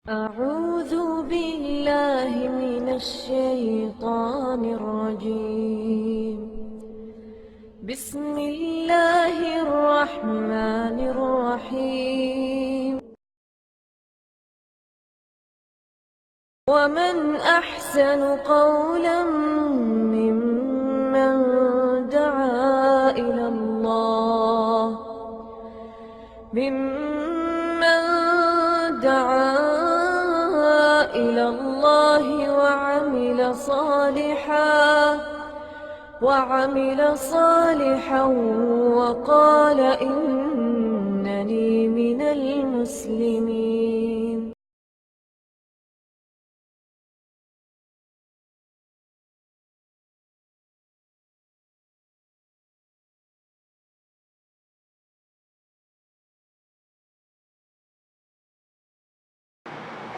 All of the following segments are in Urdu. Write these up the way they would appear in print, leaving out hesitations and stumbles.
أعوذ بالله من الشيطان الرجيم. بسم الله الرحمن الرحيم. ومن أحسن قولا ممن دعا إلى الله وعمل صالحا وقال إنني من المسلمين.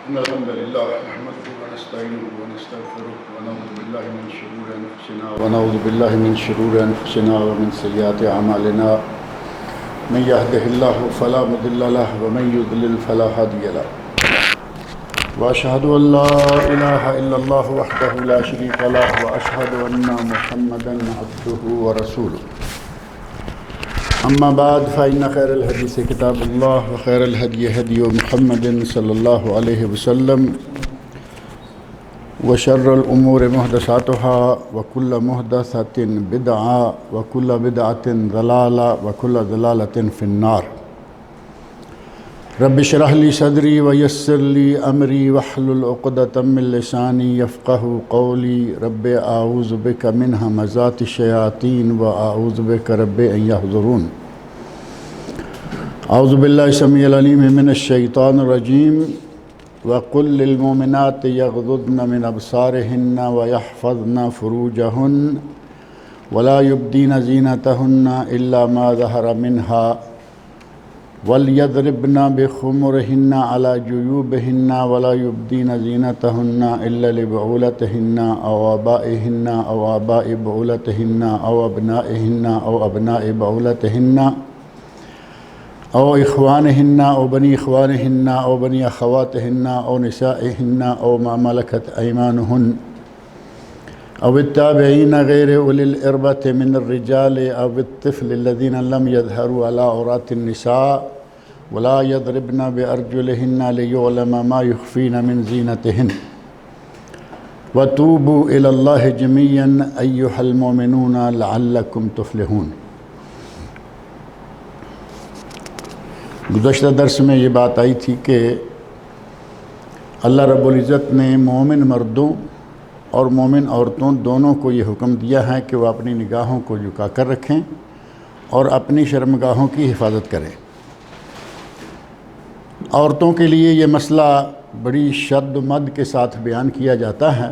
إن الحمد لله نحمده ونستعينه ونستغفره ونعوذ بالله من شرور أنفسنا ومن سيئات أعمالنا من يهده الله فلا مضل له ومن يضلل فلا هادي له وأشهد أن لا إله إلا الله وحده لا شريك له وأشهد أن محمدا عبده ورسوله. أما بعد فإن خير الحديث كتاب الله وخير الهدي هدي محمد صلى الله عليه وسلم وشر الأمور محدثاتها وكل محدثة بدعة وكل بدعة ضلالة وكل ضلالة في النار. رب اشرح لي صدري ويسر لي أمري واحلل عقدة من لساني يفقهوا قولي. رب أعوذ بك من همزات الشياطين وأعوذ بك رب أن يحضرون. أعوذ بالله السميع العليم من الشيطان الرجيم. وقل للمؤمنات يغضضن من أبصارهن ويحفظن فروجهن ولا يبدين زينتهن إلا ما ظهر منها وليضربن بخمرهن على جيوبهن ولا يبدين زينتهن إلا لبعولتهن أو آبائهن أو آباء بعولتهن أو أبنائهن أو أبناء بعولتهن أو إخوانهن أو بني إخوانهن أو بني أخواتهن أو نسائهن أو ما ملكت أيمانهن أو التابعين غير أولي الإربة من الرجال أو الطفل الذين لم يظهروا على عورات النساء ولا يضربن بأرجلهن ليعلم ما يخفين من زينتهن. وتوبوا إلى الله جميعا أيها المؤمنون لعلكم تفلحون. گزشتہ درس میں یہ بات آئی تھی کہ اللہ رب العزت نے مومن مردوں اور مومن عورتوں دونوں کو یہ حکم دیا ہے کہ وہ اپنی نگاہوں کو جھکا کر رکھیں اور اپنی شرمگاہوں کی حفاظت کریں. عورتوں کے لیے یہ مسئلہ بڑی شد و مد کے ساتھ بیان کیا جاتا ہے،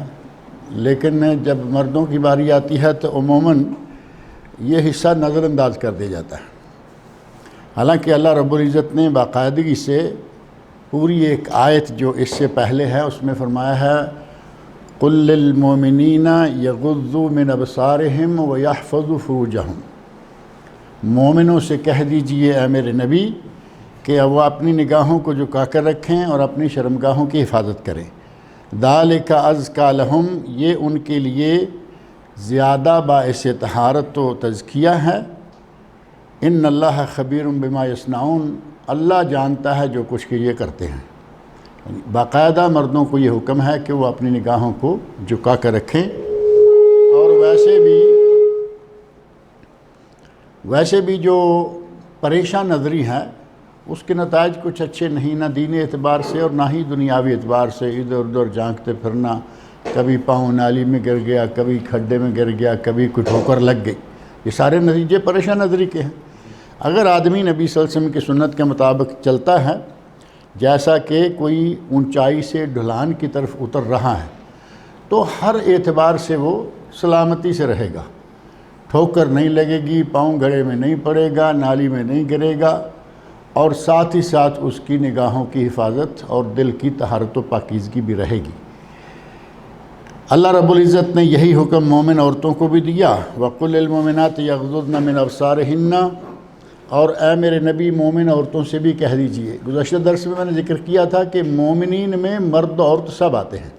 لیکن جب مردوں کی باری آتی ہے تو عموماً یہ حصہ نظر انداز کر دیا جاتا ہے. حالانکہ اللہ رب العزت نے باقاعدگی سے پوری ایک آیت جو اس سے پہلے ہے اس میں فرمایا ہے قُلْ لِلْمُؤْمِنِينَ يَغُضُّوا مِنْ أَبْصَارِهِمْ وَيَحْفَظُوا فُرُوجَهُمْ. مومنوں سے کہہ دیجئے اے میرے نبی کہ وہ اپنی نگاہوں کو جھکا کر رکھیں اور اپنی شرمگاہوں کی حفاظت کریں. ذَلِكَ أَزْكَىٰ لَهُمْ، یہ ان کے لیے زیادہ باعث طہارت و تزکیہ ہے. ان اللہ خبیر بما یصنعون، اللہ جانتا ہے جو کچھ کہ یہ کرتے ہیں. باقاعدہ مردوں کو یہ حکم ہے کہ وہ اپنی نگاہوں کو جھکا کر رکھیں. اور ویسے بھی جو پریشان نظری ہے اس کے نتائج کچھ اچھے نہیں، نہ دینی اعتبار سے اور نہ ہی دنیاوی اعتبار سے. ادھر ادھر جھانکتے پھرنا، کبھی پاؤں نالی میں گر گیا، کبھی کھڈے میں گر گیا، کبھی کچھ ٹھوکر لگ گئی. یہ سارے نتیجے پریشان نظری کے ہیں. اگر آدمی نبی صلی اللہ علیہ وسلم کی سنت کے مطابق چلتا ہے، جیسا کہ کوئی اونچائی سے ڈھلان کی طرف اتر رہا ہے، تو ہر اعتبار سے وہ سلامتی سے رہے گا. ٹھوکر نہیں لگے گی، پاؤں گھڑے میں نہیں پڑے گا، نالی میں نہیں گرے گا، اور ساتھ ہی ساتھ اس کی نگاہوں کی حفاظت اور دل کی طہارت و پاکیزگی بھی رہے گی. اللہ رب العزت نے یہی حکم مومن عورتوں کو بھی دیا. وَقُلْ لِلْمُؤْمِنَاتِ يَغْضُضْنَ مِنْ أَبْصَارِهِنَّ، اور اے میرے نبی مومن عورتوں سے بھی کہہ دیجئے۔ گزشتہ درس میں نے ذکر کیا تھا کہ مومنین میں مرد و عورت سب آتے ہیں،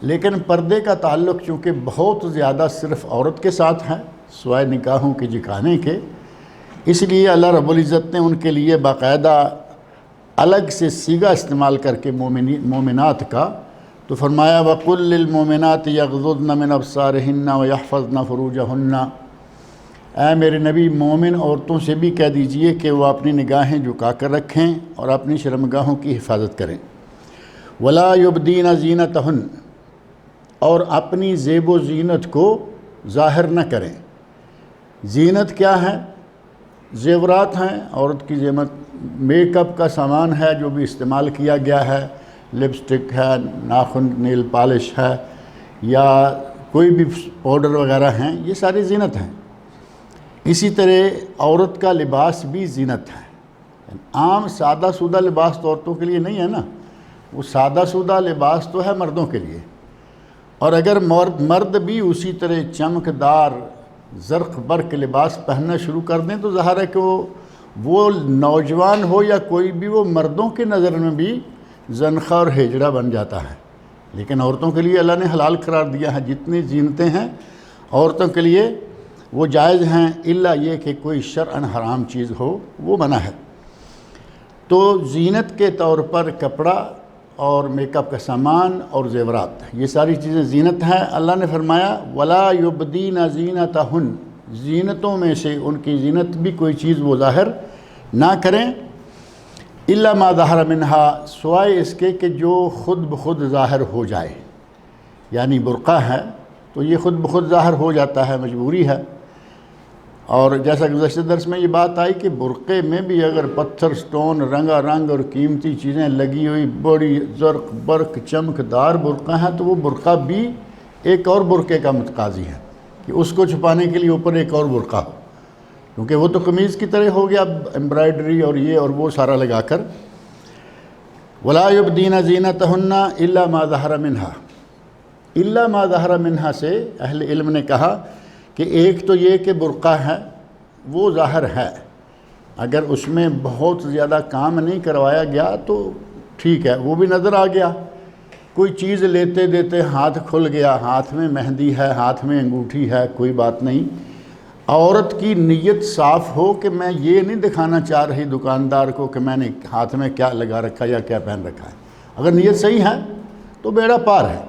لیکن پردے کا تعلق چونکہ بہت زیادہ صرف عورت کے ساتھ ہے سوائے نکاحوں کے جکانے کے، اس لیے اللہ رب العزت نے ان کے لیے باقاعدہ الگ سے صیغہ استعمال کر کے مومنات کا تو فرمایا وَقُلْ لِلْمُؤْمِنَاتِ يَغْضُضْنَ مِنْ أَبْصَارِهِنَّ وَيَحْفَظْنَ فُرُوجَهُنَّ، اے میرے نبی مومن عورتوں سے بھی کہہ دیجئے کہ وہ اپنی نگاہیں جھکا کر رکھیں اور اپنی شرمگاہوں کی حفاظت کریں۔ وَلَا يُبْدِينَ زِينَتَهُنَّ، اور اپنی زیب و زینت کو ظاہر نہ کریں۔ زینت کیا ہے؟ زیورات ہیں، عورت کی زینت میک اپ کا سامان ہے جو بھی استعمال کیا گیا ہے، لپسٹک ہے، ناخن نیل پالش ہے، یا کوئی بھی پاؤڈر وغیرہ ہیں، یہ ساری زینت ہیں۔ اسی طرح عورت کا لباس بھی زینت ہے۔ عام سادہ سودہ لباس تو عورتوں کے لیے نہیں ہے نا، وہ سادہ سودہ لباس تو ہے مردوں کے لیے، اور اگر مرد بھی اسی طرح چمکدار زرق برق لباس پہننا شروع کر دیں تو ظاہر ہے کہ وہ نوجوان ہو یا کوئی بھی، وہ مردوں کے نظر میں بھی زنخہ اور ہجڑا بن جاتا ہے۔ لیکن عورتوں کے لیے اللہ نے حلال قرار دیا ہے، جتنی زینتیں ہیں عورتوں کے لیے وہ جائز ہیں، الا یہ کہ کوئی شرعاً حرام چیز ہو وہ منع ہے۔ تو زینت کے طور پر کپڑا اور میک اپ کا سامان اور زیورات، یہ ساری چیزیں زینت ہیں۔ اللہ نے فرمایا وَلَا يُبْدِينَ زِينَتَهُنَّ، زینتوں میں سے ان کی زینت بھی کوئی چیز وہ ظاہر نہ کریں، اِلَّا مَا ظَهَرَ مِنْهَا، سوائے اس کے کہ جو خود بخود ظاہر ہو جائے، یعنی برقع ہے تو یہ خود بخود ظاہر ہو جاتا ہے، مجبوری ہے۔ اور جیسا گزشتہ درس میں یہ بات آئی کہ برقعے میں بھی اگر پتھر سٹون رنگا رنگ اور قیمتی چیزیں لگی ہوئی بڑی زرق برق چمکدار برقع ہیں تو وہ برقع بھی ایک اور برقعے کا متقاضی ہے کہ اس کو چھپانے کے لیے اوپر ایک اور برقع ہو، کیونکہ وہ تو قمیض کی طرح ہو گیا امبرائڈری اور یہ اور وہ سارا لگا کر۔ وَلَا يُبْدِينَ زِينَتَهُنَّ إِلَّا مَا ظَهَرَ مِنْهَا، إِلَّا مَا ظَهَرَ مِنْهَا سے اہل علم نے کہا کہ ایک تو یہ کہ برقع ہے وہ ظاہر ہے، اگر اس میں بہت زیادہ کام نہیں کروایا گیا تو ٹھیک ہے، وہ بھی نظر آ گیا، کوئی چیز لیتے دیتے ہاتھ کھل گیا، ہاتھ میں مہندی ہے، ہاتھ میں انگوٹھی ہے، کوئی بات نہیں۔ عورت کی نیت صاف ہو کہ میں یہ نہیں دکھانا چاہ رہی دکاندار کو کہ میں نے ہاتھ میں کیا لگا رکھا یا کیا پہن رکھا ہے، اگر نیت صحیح ہے تو بیڑا پار ہے۔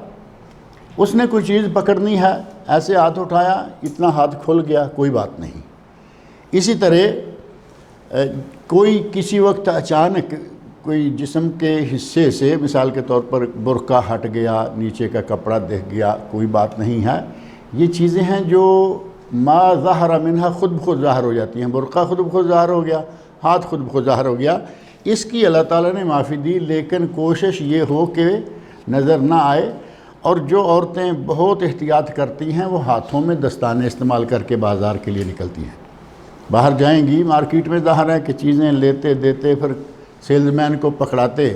اس نے کوئی چیز پکڑنی ہے، ایسے ہاتھ اٹھایا، اتنا ہاتھ کھل گیا، کوئی بات نہیں۔ اسی طرح کوئی کسی وقت اچانک کوئی جسم کے حصے سے مثال کے طور پر برقع ہٹ گیا، نیچے کا کپڑا دکھ گیا، کوئی بات نہیں ہے۔ یہ چیزیں ہیں جو ما ظہر منہا خود بخود ظاہر ہو جاتی ہیں، برقع خود بخود ظاہر ہو گیا، ہاتھ خود بخود ظاہر ہو گیا، اس کی اللہ تعالیٰ نے معافی دی، لیکن کوشش یہ ہو کہ نظر نہ آئے۔ اور جو عورتیں بہت احتیاط کرتی ہیں وہ ہاتھوں میں دستانے استعمال کر کے بازار کے لیے نکلتی ہیں، باہر جائیں گی مارکیٹ میں، ظاہر ہے کہ چیزیں لیتے دیتے پھر سیلز مین کو پکڑاتے،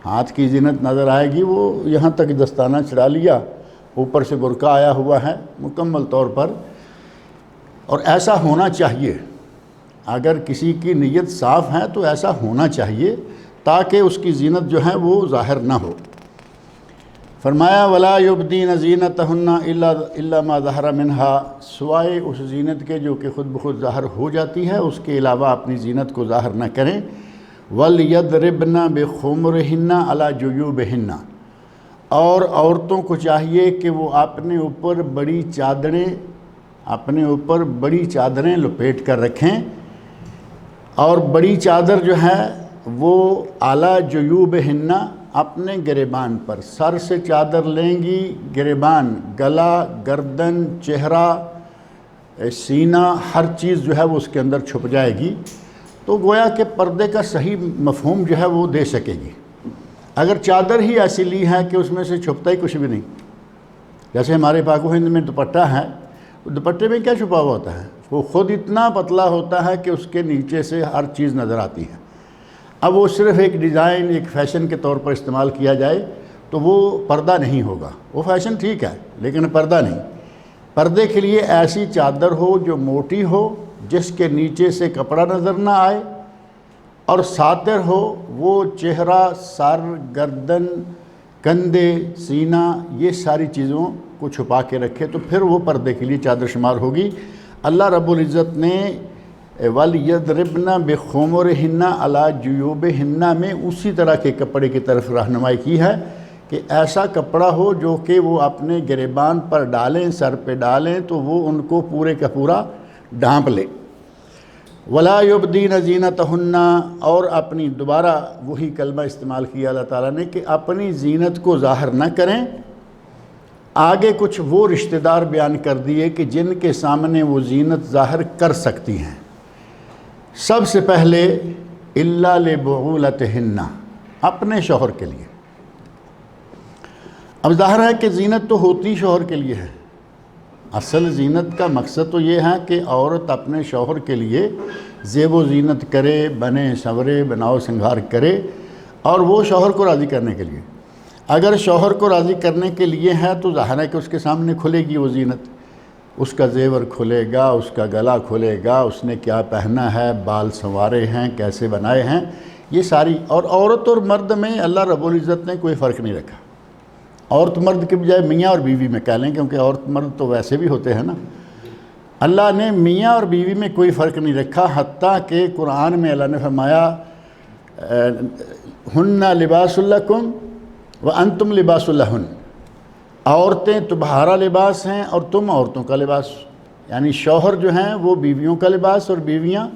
ہاتھ کی زینت نظر آئے گی، وہ یہاں تک دستانہ چڑھا لیا، اوپر سے برقع آیا ہوا ہے مکمل طور پر۔ اور ایسا ہونا چاہیے، اگر کسی کی نیت صاف ہے تو ایسا ہونا چاہیے تاکہ اس کی زینت جو ہے وہ ظاہر نہ ہو۔ فرمایا وَلَا يُبْدِينَ زِينَتَهُنَّ إِلَّا مَا ظَهَرَ مِنْهَا، سوائے اس زینت کے جو کہ خود بخود ظاہر ہو جاتی ہے، اس کے علاوہ اپنی زینت کو ظاہر نہ کریں۔ وَلْيَضْرِبْنَ بِخُمُرِهِنَّ عَلَى جُيُوبِهِنَّ، اور عورتوں کو چاہیے کہ وہ اپنے اوپر بڑی چادریں لپیٹ کر رکھیں، اور بڑی چادر جو ہے وہ عَلَى جُيُوبِهِنَّ اپنے گریبان پر، سر سے چادر لیں گی، گریبان، گلا، گردن، چہرہ، سینہ، ہر چیز جو ہے وہ اس کے اندر چھپ جائے گی، تو گویا کہ پردے کا صحیح مفہوم جو ہے وہ دے سکے گی۔ اگر چادر ہی ایسی لی ہے کہ اس میں سے چھپتا ہی کچھ بھی نہیں، جیسے ہمارے پاک و ہند میں دوپٹہ ہے، دوپٹے میں کیا چھپا ہوا ہوتا ہے؟ وہ خود اتنا پتلا ہوتا ہے کہ اس کے نیچے سے ہر چیز نظر آتی ہے۔ اب وہ صرف ایک ڈیزائن، ایک فیشن کے طور پر استعمال کیا جائے تو وہ پردہ نہیں ہوگا، وہ فیشن ٹھیک ہے لیکن پردہ نہیں۔ پردے کے لیے ایسی چادر ہو جو موٹی ہو جس کے نیچے سے کپڑا نظر نہ آئے، اور ساتر ہو وہ چہرہ، سر، گردن، کندھے، سینہ، یہ ساری چیزوں کو چھپا کے رکھے، تو پھر وہ پردے کے لیے چادر شمار ہوگی۔ اللہ رب العزت نے وَلْيَضْرِبْنَ بِخُمُرِهِنَّ عَلَىٰ جُيُوبِهِنَّ میں اسی طرح کے کپڑے کی طرف رہنمائی کی ہے کہ ایسا کپڑا ہو جو کہ وہ اپنے گریبان پر ڈالیں، سر پہ ڈالیں تو وہ ان کو پورے کا پورا ڈھانپ لے۔ وَلَا يُبْدِينَ زِينَتَهُنَّ، اور اپنی دوبارہ وہی کلمہ استعمال کیا اللہ تعالیٰ نے کہ اپنی زینت کو ظاہر نہ کریں۔ آگے کچھ وہ رشتہ دار بیان کر دیے کہ جن کے سامنے وہ زینت ظاہر کر سکتی ہیں۔ سب سے پہلے إِلَّا لِبُعُولَتِهِنَّ، اپنے شوہر کے لیے۔ اب ظاہر ہے کہ زینت تو ہوتی شوہر کے لیے ہے، اصل زینت کا مقصد تو یہ ہے کہ عورت اپنے شوہر کے لیے زیب و زینت کرے، بنے سنورے، بناؤ سنگھار کرے، اور وہ شوہر کو راضی کرنے کے لیے۔ اگر شوہر کو راضی کرنے کے لیے ہے تو ظاہر ہے کہ اس کے سامنے کھلے گی وہ زینت، اس کا زیور کھلے گا، اس کا گلا کھلے گا، اس نے کیا پہنا ہے، بال سنوارے ہیں، کیسے بنائے ہیں، یہ ساری۔ اور عورت اور مرد میں اللہ رب العزت نے کوئی فرق نہیں رکھا، عورت مرد کے بجائے میاں اور بیوی میں کہہ لیں، کیونکہ عورت مرد تو ویسے بھی ہوتے ہیں نا۔ اللہ نے میاں اور بیوی میں کوئی فرق نہیں رکھا، حتیٰ کہ قرآن میں اللہ نے فرمایا ہن لباس لکم وانتم لباس لہن، عورتیں تمہارا لباس ہیں اور تم عورتوں کا لباس، یعنی شوہر جو ہیں وہ بیویوں کا لباس اور بیویاں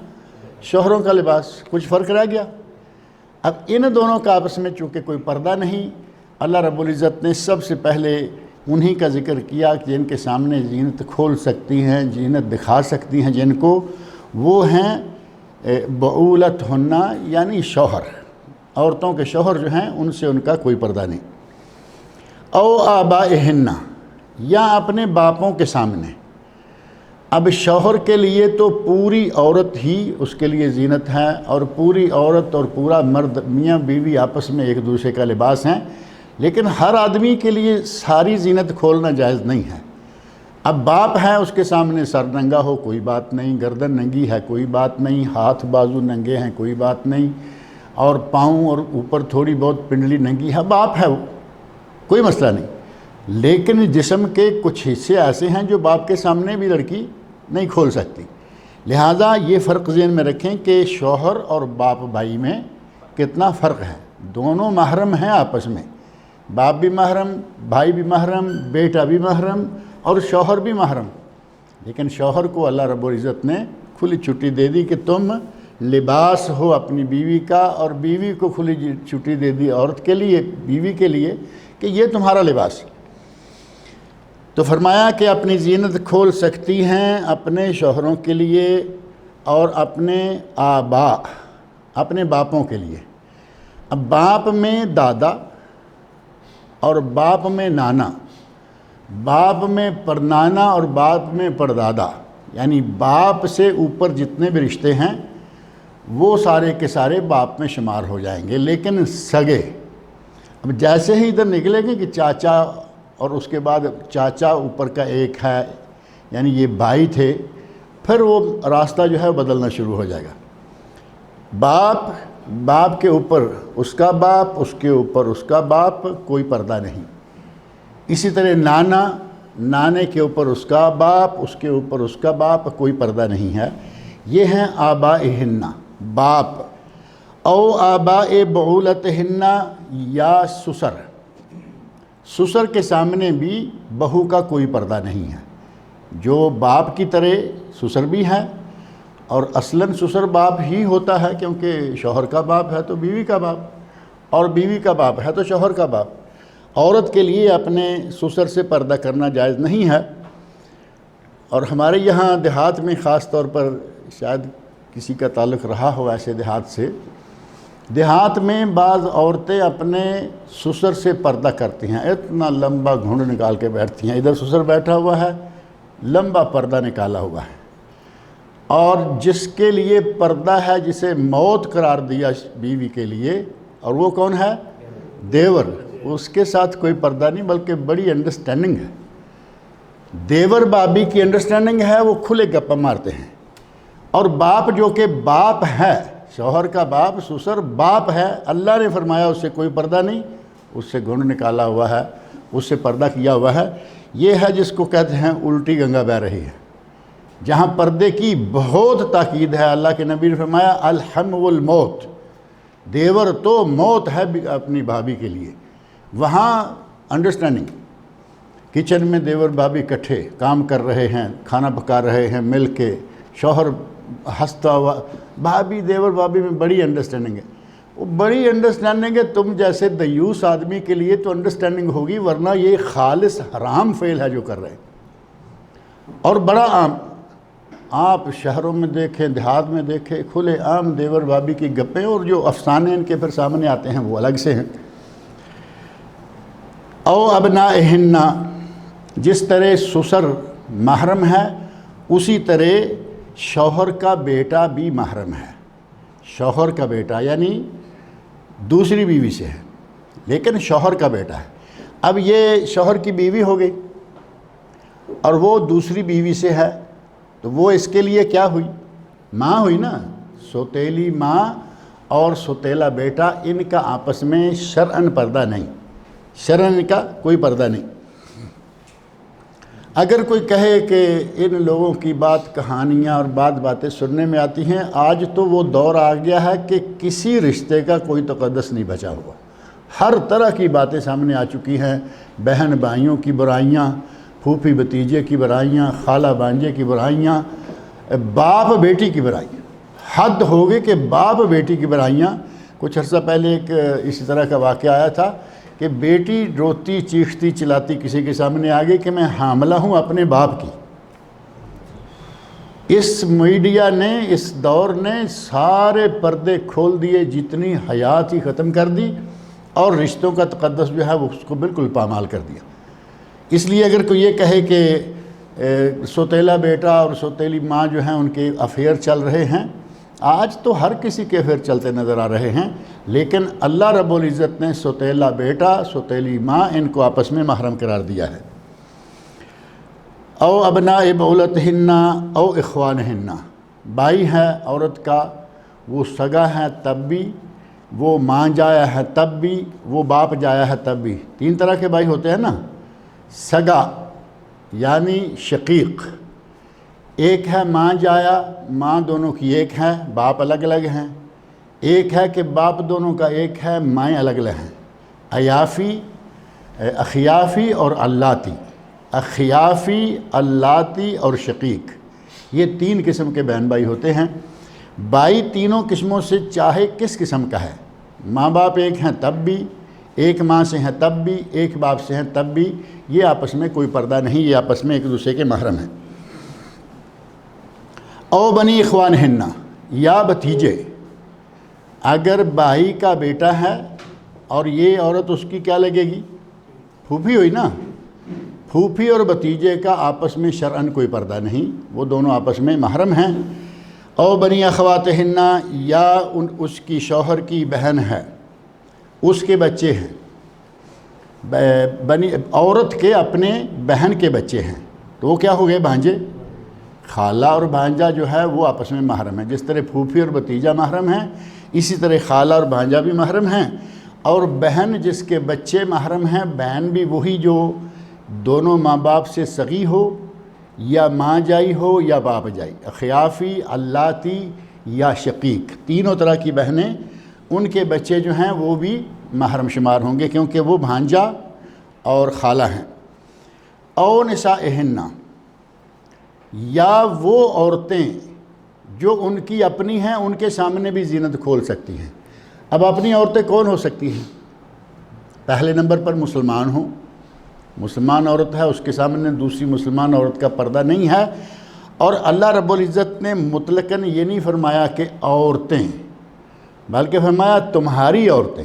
شوہروں کا لباس، کچھ فرق رہ گیا؟ اب ان دونوں کا آپس میں چونکہ کوئی پردہ نہیں، اللہ رب العزت نے سب سے پہلے انہی کا ذکر کیا کہ جن کے سامنے زینت کھول سکتی ہیں، زینت دکھا سکتی ہیں جن کو، وہ ہیں بعولتہن، یعنی شوہر، عورتوں کے شوہر جو ہیں ان سے ان کا کوئی پردہ نہیں۔ او آبائہن، یا اپنے باپوں کے سامنے۔ اب شوہر کے لیے تو پوری عورت ہی اس کے لیے زینت ہے، اور پوری عورت اور پورا مرد، میاں بیوی آپس میں ایک دوسرے کا لباس ہیں، لیکن ہر آدمی کے لیے ساری زینت کھولنا جائز نہیں ہے۔ اب باپ ہے، اس کے سامنے سر ننگا ہو کوئی بات نہیں، گردن ننگی ہے کوئی بات نہیں، ہاتھ بازو ننگے ہیں کوئی بات نہیں، اور پاؤں اور اوپر تھوڑی بہت پنڈلی ننگی ہے، باپ ہے وہ، کوئی مسئلہ نہیں۔ لیکن جسم کے کچھ حصے ایسے ہیں جو باپ کے سامنے بھی لڑکی نہیں کھول سکتی، لہٰذا یہ فرق ذہن میں رکھیں کہ شوہر اور باپ بھائی میں کتنا فرق ہے۔ دونوں محرم ہیں آپس میں، باپ بھی محرم، بھائی بھی محرم، بیٹا بھی محرم، اور شوہر بھی محرم۔ لیکن شوہر کو اللہ رب العزت نے کھلی چھٹی دے دی کہ تم لباس ہو اپنی بیوی کا، اور بیوی کو کھلی چھٹی دے دی عورت کے لیے، بیوی کے لیے، کہ یہ تمہارا لباس۔ تو فرمایا کہ اپنی زینت کھول سکتی ہیں اپنے شوہروں کے لیے اور اپنے آبا، اپنے باپوں کے لیے۔ اب باپ میں دادا اور باپ میں نانا، باپ میں پرنانا اور باپ میں پردادا، یعنی باپ سے اوپر جتنے بھی رشتے ہیں وہ سارے کے سارے باپ میں شمار ہو جائیں گے، لیکن سگے اب جیسے ہی ادھر نکلیں گے کہ چاچا، اور اس کے بعد چاچا اوپر کا ایک ہے، یعنی یہ بھائی تھے، پھر وہ راستہ جو ہے بدلنا شروع ہو جائے گا۔ باپ کے اوپر اس کا باپ، اس کے اوپر اس کا باپ، کوئی پردہ نہیں۔ اسی طرح نانے کے اوپر اس کا باپ، اس کے اوپر اس کا باپ، کوئی پردہ نہیں ہے۔ یہ ہیں آبائہن، باپ۔ او آباء بعولتہن، یا سسر کے سامنے بھی بہو کا کوئی پردہ نہیں ہے۔ جو باپ کی طرح سسر بھی ہے، اور اصلاً سسر باپ ہی ہوتا ہے، کیونکہ شوہر کا باپ ہے تو بیوی کا باپ، اور بیوی کا باپ ہے تو شوہر کا باپ۔ عورت کے لیے اپنے سسر سے پردہ کرنا جائز نہیں ہے۔ اور ہمارے یہاں دیہات میں خاص طور پر، شاید کسی کا تعلق رہا ہو ایسے دیہات سے، دیہات میں بعض عورتیں اپنے سسر سے پردہ کرتی ہیں، اتنا لمبا گھنڈ نکال کے بیٹھتی ہیں، ادھر سسر بیٹھا ہوا ہے، لمبا پردہ نکالا ہوا ہے، اور جس کے لیے پردہ ہے، جسے موت قرار دیا بیوی کے لیے، اور وہ کون ہے؟ دیور۔ اس کے ساتھ کوئی پردہ نہیں، بلکہ بڑی انڈرسٹینڈنگ ہے۔ دیور بابی کی انڈرسٹینڈنگ ہے، وہ کھلے گپا مارتے ہیں، اور باپ جو کہ باپ ہے، شوہر کا باپ سسر باپ ہے، اللہ نے فرمایا اس سے کوئی پردہ نہیں، اس سے گھنڈ نکالا ہوا ہے، اس سے پردہ کیا ہوا ہے۔ یہ ہے جس کو کہتے ہیں الٹی گنگا بہہ رہی ہے، جہاں پردے کی بہت تاکید ہے۔ اللہ کے نبی نے فرمایا الحم والموت، دیور تو موت ہے اپنی بھابھی کے لیے۔ وہاں انڈرسٹینڈنگ، کچن میں دیور بھابھی اکٹھے کام کر رہے ہیں، کھانا پکا رہے ہیں مل کے، شوہر ہنستا ہوا، بھابھی دیور بھابھی میں بڑی انڈرسٹینڈنگ ہے۔ وہ بڑی انڈرسٹینڈنگ ہے، تم جیسے دیوس آدمی کے لیے تو انڈرسٹینڈنگ ہوگی، ورنہ یہ خالص حرام فعل ہے جو کر رہے ہیں۔ اور بڑا عام، آپ شہروں میں دیکھیں، دیہات میں دیکھیں، کھلے عام دیور بھابھی کی گپیں، اور جو افسانے ان کے پھر سامنے آتے ہیں وہ الگ سے ہیں۔ او ابنائہن، جس طرح سسر محرم ہے اسی طرح شوہر کا بیٹا بھی محرم ہے۔ شوہر کا بیٹا یعنی دوسری بیوی سے ہے لیکن شوہر کا بیٹا ہے۔ اب یہ شوہر کی بیوی ہو گئی اور وہ دوسری بیوی سے ہے، تو وہ اس کے لیے کیا ہوئی؟ ماں ہوئی نا۔ سوتیلی ماں اور سوتیلا بیٹا، ان کا آپس میں شرعاً پردہ نہیں، شرعاً کا کوئی پردہ نہیں۔ اگر کوئی کہے کہ ان لوگوں کی بات کہانیاں اور باتیں سننے میں آتی ہیں، آج تو وہ دور آ گیا ہے کہ کسی رشتے کا کوئی تقدس نہیں بچا ہوا، ہر طرح کی باتیں سامنے آ چکی ہیں، بہن بھائیوں کی برائیاں، پھوپھی بھتیجے کی برائیاں، خالہ بانجے کی برائیاں، باپ بیٹی کی برائیاں، حد ہو گئی کہ باپ بیٹی کی برائیاں۔ کچھ عرصہ پہلے ایک اسی طرح کا واقعہ آیا تھا کہ بیٹی روتی چیختی چلاتی کسی کے سامنے آ گئی کہ میں حاملہ ہوں اپنے باپ کی۔ اس میڈیا نے، اس دور نے سارے پردے کھول دیے، جتنی حیات ہی ختم کر دی، اور رشتوں کا تقدس جو ہے وہ اس کو بالکل پامال کر دیا۔ اس لیے اگر کوئی یہ کہے کہ سوتیلا بیٹا اور سوتیلی ماں جو ہیں ان کے افیئر چل رہے ہیں، آج تو ہر کسی کے افیئر چلتے نظر آ رہے ہیں، لیکن اللہ رب العزت نے سوتیلا بیٹا سوتیلی ماں ان کو آپس میں محرم قرار دیا ہے۔ او ابناء بعولتہن او اخوانہن، بھائی ہے عورت کا، وہ سگا ہے تب بھی، وہ ماں جایا ہے تب بھی، وہ باپ جایا ہے تب بھی۔ تین طرح کے بھائی ہوتے ہیں نا، سگا یعنی شقیق، ایک ہے ماں جایا، ماں دونوں کی ایک ہے، باپ الگ الگ ہیں۔ ایک ہے کہ باپ دونوں کا ایک ہے، مائیں الگ الگ ہیں۔ عیافی، اخیافی اور اللاتی، اخیافی، اللاتی اور شقیق، یہ تین قسم کے بہن بھائی ہوتے ہیں۔ بھائی تینوں قسموں سے چاہے کس قسم کا ہے، ماں باپ ایک ہیں تب بھی، ایک ماں سے ہیں تب بھی، ایک باپ سے ہیں تب بھی، یہ آپس میں کوئی پردہ نہیں، یہ آپس میں ایک دوسرے کے محرم ہیں۔ او بنی اخوانہن، یا بھتیجے، اگر بھائی کا بیٹا ہے اور یہ عورت اس کی کیا لگے گی؟ پھوپھی ہوئی نا۔ پھوپھی اور بھتیجے کا آپس میں شرعاً کوئی پردہ نہیں، وہ دونوں آپس میں محرم ہیں۔ او بنی اخواتہن، یا اس کی شوہر کی بہن ہے، اس کے بچے ہیں، بنی عورت کے اپنے بہن کے بچے ہیں، تو وہ کیا ہو گئے؟ بھانجے۔ خالہ اور بھانجا جو ہے وہ آپس میں محرم ہیں، جس طرح پھوپھی اور بھتیجا محرم ہیں اسی طرح خالہ اور بھانجا بھی محرم ہیں۔ اور بہن جس کے بچے محرم ہیں، بہن بھی وہی جو دونوں ماں باپ سے سگی ہو، یا ماں جائی ہو یا باپ جائی، اخیافی، اللاتی یا شقیق، تینوں طرح کی بہنیں، ان کے بچے جو ہیں وہ بھی محرم شمار ہوں گے کیونکہ وہ بھانجا اور خالہ ہیں۔ او نسائہن، یا وہ عورتیں جو ان کی اپنی ہیں، ان کے سامنے بھی زینت کھول سکتی ہیں۔ اب اپنی عورتیں کون ہو سکتی ہیں؟ پہلے نمبر پر مسلمان ہوں، مسلمان عورت ہے، اس کے سامنے دوسری مسلمان عورت کا پردہ نہیں ہے۔ اور اللہ رب العزت نے مطلقاً یہ نہیں فرمایا کہ عورتیں، بلکہ فرمایا تمہاری عورتیں۔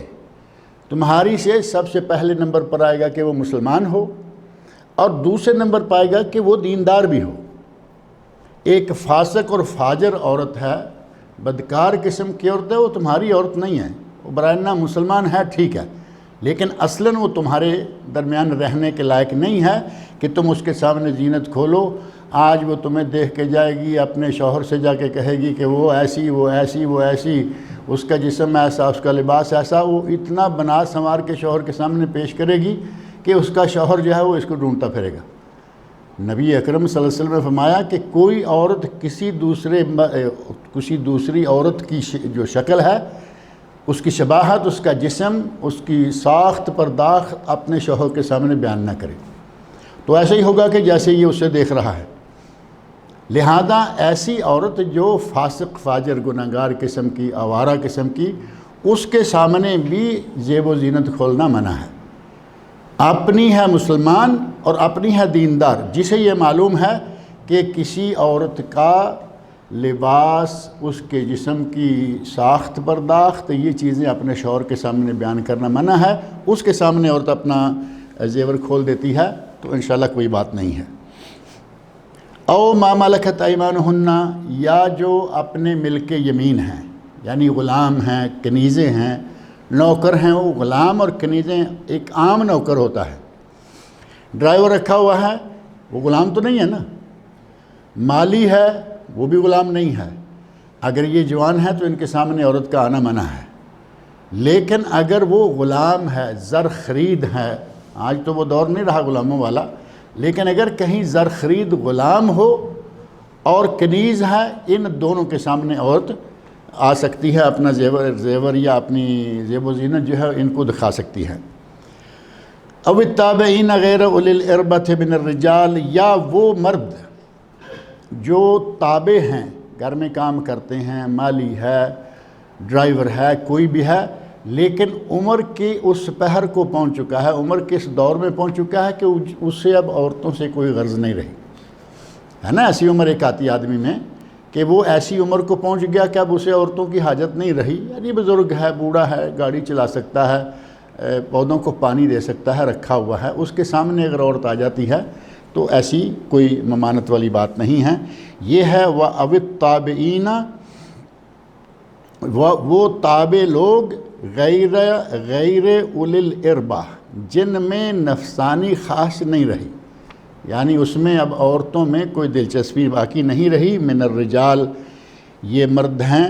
تمہاری سے سب سے پہلے نمبر پر آئے گا کہ وہ مسلمان ہو، اور دوسرے نمبر پائے گا کہ وہ دیندار بھی ہو۔ ایک فاسق اور فاجر عورت ہے، بدکار قسم کی عورت ہے، وہ تمہاری عورت نہیں ہے، وہ برائے مسلمان ہے ٹھیک ہے، لیکن اصلاً وہ تمہارے درمیان رہنے کے لائق نہیں ہے کہ تم اس کے سامنے زینت کھولو، آج وہ تمہیں دیکھ کے جائے گی، اپنے شوہر سے جا کے کہے گی کہ وہ ایسی وہ ایسی وہ ایسی، اس کا جسم ایسا، اس کا لباس ایسا، وہ اتنا بنا سنوار کے شوہر کے سامنے پیش کرے گی کہ اس کا شوہر جو ہے وہ اس کو ڈھونڈتا پھرے گا۔ نبی اکرم صلی اللہ علیہ وسلم نے فرمایا کہ کوئی عورت کسی دوسری عورت کی جو شکل ہے، اس کی شباہت، اس کا جسم، اس کی ساخت پرداخت اپنے شوہر کے سامنے بیان نہ کرے، تو ایسے ہی ہوگا کہ جیسے یہ اسے دیکھ رہا ہے۔ لہذا ایسی عورت جو فاسق فاجر گناہگار قسم کی، آوارہ قسم کی، اس کے سامنے بھی زیب و زینت کھولنا منع ہے۔ اپنی ہے مسلمان اور اپنی ہے دیندار، جسے یہ معلوم ہے کہ کسی عورت کا لباس، اس کے جسم کی ساخت پرداخت، یہ چیزیں اپنے شوہر کے سامنے بیان کرنا منع ہے، اس کے سامنے عورت اپنا زیور کھول دیتی ہے تو انشاءاللہ کوئی بات نہیں ہے۔ او ما ملکت ایمانہن، یا جو اپنے ملک یمین ہیں، یعنی غلام ہیں، کنیزیں ہیں، نوکر ہیں۔ وہ غلام اور کنیزیں ایک عام نوکر ہوتا ہے، ڈرائیور رکھا ہوا ہے، وہ غلام تو نہیں ہے نا، مالی ہے، وہ بھی غلام نہیں ہے۔ اگر یہ جوان ہے تو ان کے سامنے عورت کا آنا منع ہے، لیکن اگر وہ غلام ہے، زر خرید ہے، آج تو وہ دور نہیں رہا غلاموں والا، لیکن اگر کہیں زر خرید غلام ہو اور کنیز ہے، ان دونوں کے سامنے عورت آ سکتی ہے، اپنا زیور یا اپنی زیب و زینت جو ہے ان کو دکھا سکتی ہے۔ او التابعین غیر اولی الاربۃ من الرجال، یا وہ مرد جو تابع ہیں، گھر میں کام کرتے ہیں، مالی ہے، ڈرائیور ہے، کوئی بھی ہے، لیکن عمر کے اس پہر کو پہنچ چکا ہے، عمر کے اس دور میں پہنچ چکا ہے کہ اس سے اب عورتوں سے کوئی غرض نہیں رہی ہے نا۔ ایسی عمر ایک آتی آدمی میں کہ وہ ایسی عمر کو پہنچ گیا کہ اب اسے عورتوں کی حاجت نہیں رہی، یعنی بزرگ ہے، بوڑھا ہے، گاڑی چلا سکتا ہے، پودوں کو پانی دے سکتا ہے، رکھا ہوا ہے، اس کے سامنے اگر عورت آ جاتی ہے تو ایسی کوئی ممانت والی بات نہیں ہے۔ یہ ہے وَأَوِ الطَّابِعِينَ، وہ تابع لوگ غیر اولی الاربہ، جن میں نفسانی خواہش نہیں رہی، یعنی اس میں اب عورتوں میں کوئی دلچسپی باقی نہیں رہی، من الرجال، یہ مرد ہیں،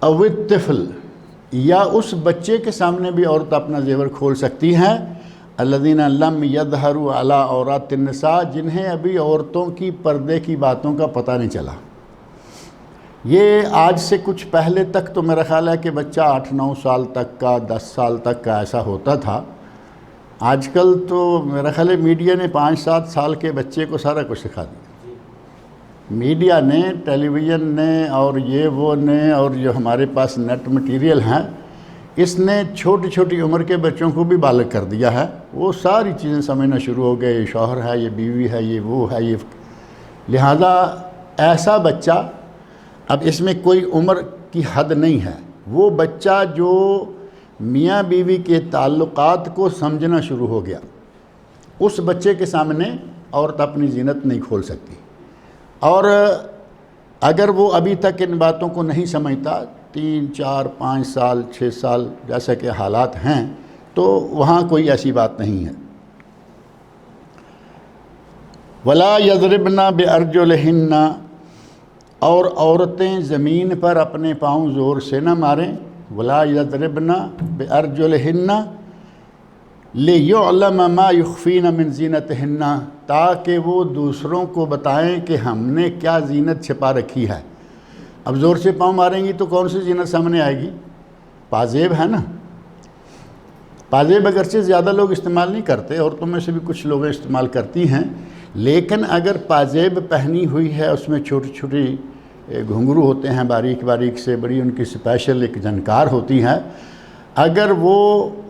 او الطفل، یا اس بچے کے سامنے بھی عورت اپنا زیور کھول سکتی ہیں، الذین لم یظہروا علی عورات النساء، جنہیں ابھی عورتوں کی پردے کی باتوں کا پتہ نہیں چلا۔ یہ آج سے کچھ پہلے تک تو میرا خیال ہے کہ بچہ 8-9 سال تک کا، 10 سال تک کا ایسا ہوتا تھا۔ آج کل تو میرا خیال ہے میڈیا نے 5-7 سال کے بچے کو سارا کچھ سکھا دیا، میڈیا نے، ٹیلی ویژن نے، اور یہ وہ نے، اور جو ہمارے پاس نیٹ مٹیریل ہیں، اس نے چھوٹی چھوٹی عمر کے بچوں کو بھی بالغ کر دیا ہے، وہ ساری چیزیں سمجھنا شروع ہو گئے، یہ شوہر ہے، یہ بیوی ہے، یہ وہ ہے، یہ۔ لہذا ایسا بچہ، اب اس میں کوئی عمر کی حد نہیں ہے، وہ بچہ جو میاں بیوی کے تعلقات کو سمجھنا شروع ہو گیا، اس بچے کے سامنے عورت اپنی زینت نہیں کھول سکتی۔ اور اگر وہ ابھی تک ان باتوں کو نہیں سمجھتا، 3, 4, 5 سال، 6 سال جیسا کہ حالات ہیں، تو وہاں کوئی ایسی بات نہیں ہے۔ وَلَا يَضْرِبْنَ بِأَرْجُلِهِنَّ، اور عورتیں زمین پر اپنے پاؤں زور سے نہ ماریں، وَلَا يَضْرِبْنَ بِأَرْجُلِهِنَّ لِيُعْلَمَ مَا يُخْفِينَ مِنْ زِينَتِهِنَّ، تاکہ وہ دوسروں کو بتائیں کہ ہم نے کیا زینت چھپا رکھی ہے۔ اب زور سے پاؤں ماریں گی تو کون سی زینت سامنے آئے گی؟ پازیب ہے نا۔ پازیب اگرچہ زیادہ لوگ استعمال نہیں کرتے، عورتوں میں سے بھی کچھ لوگ استعمال کرتی ہیں، لیکن اگر پازیب پہنی ہوئی ہے، اس میں چھوٹی چھوٹی گھنگرو ہوتے ہیں، باریک باریک سے، بڑی ان کی سپیشل ایک جھنکار ہوتی ہے، اگر وہ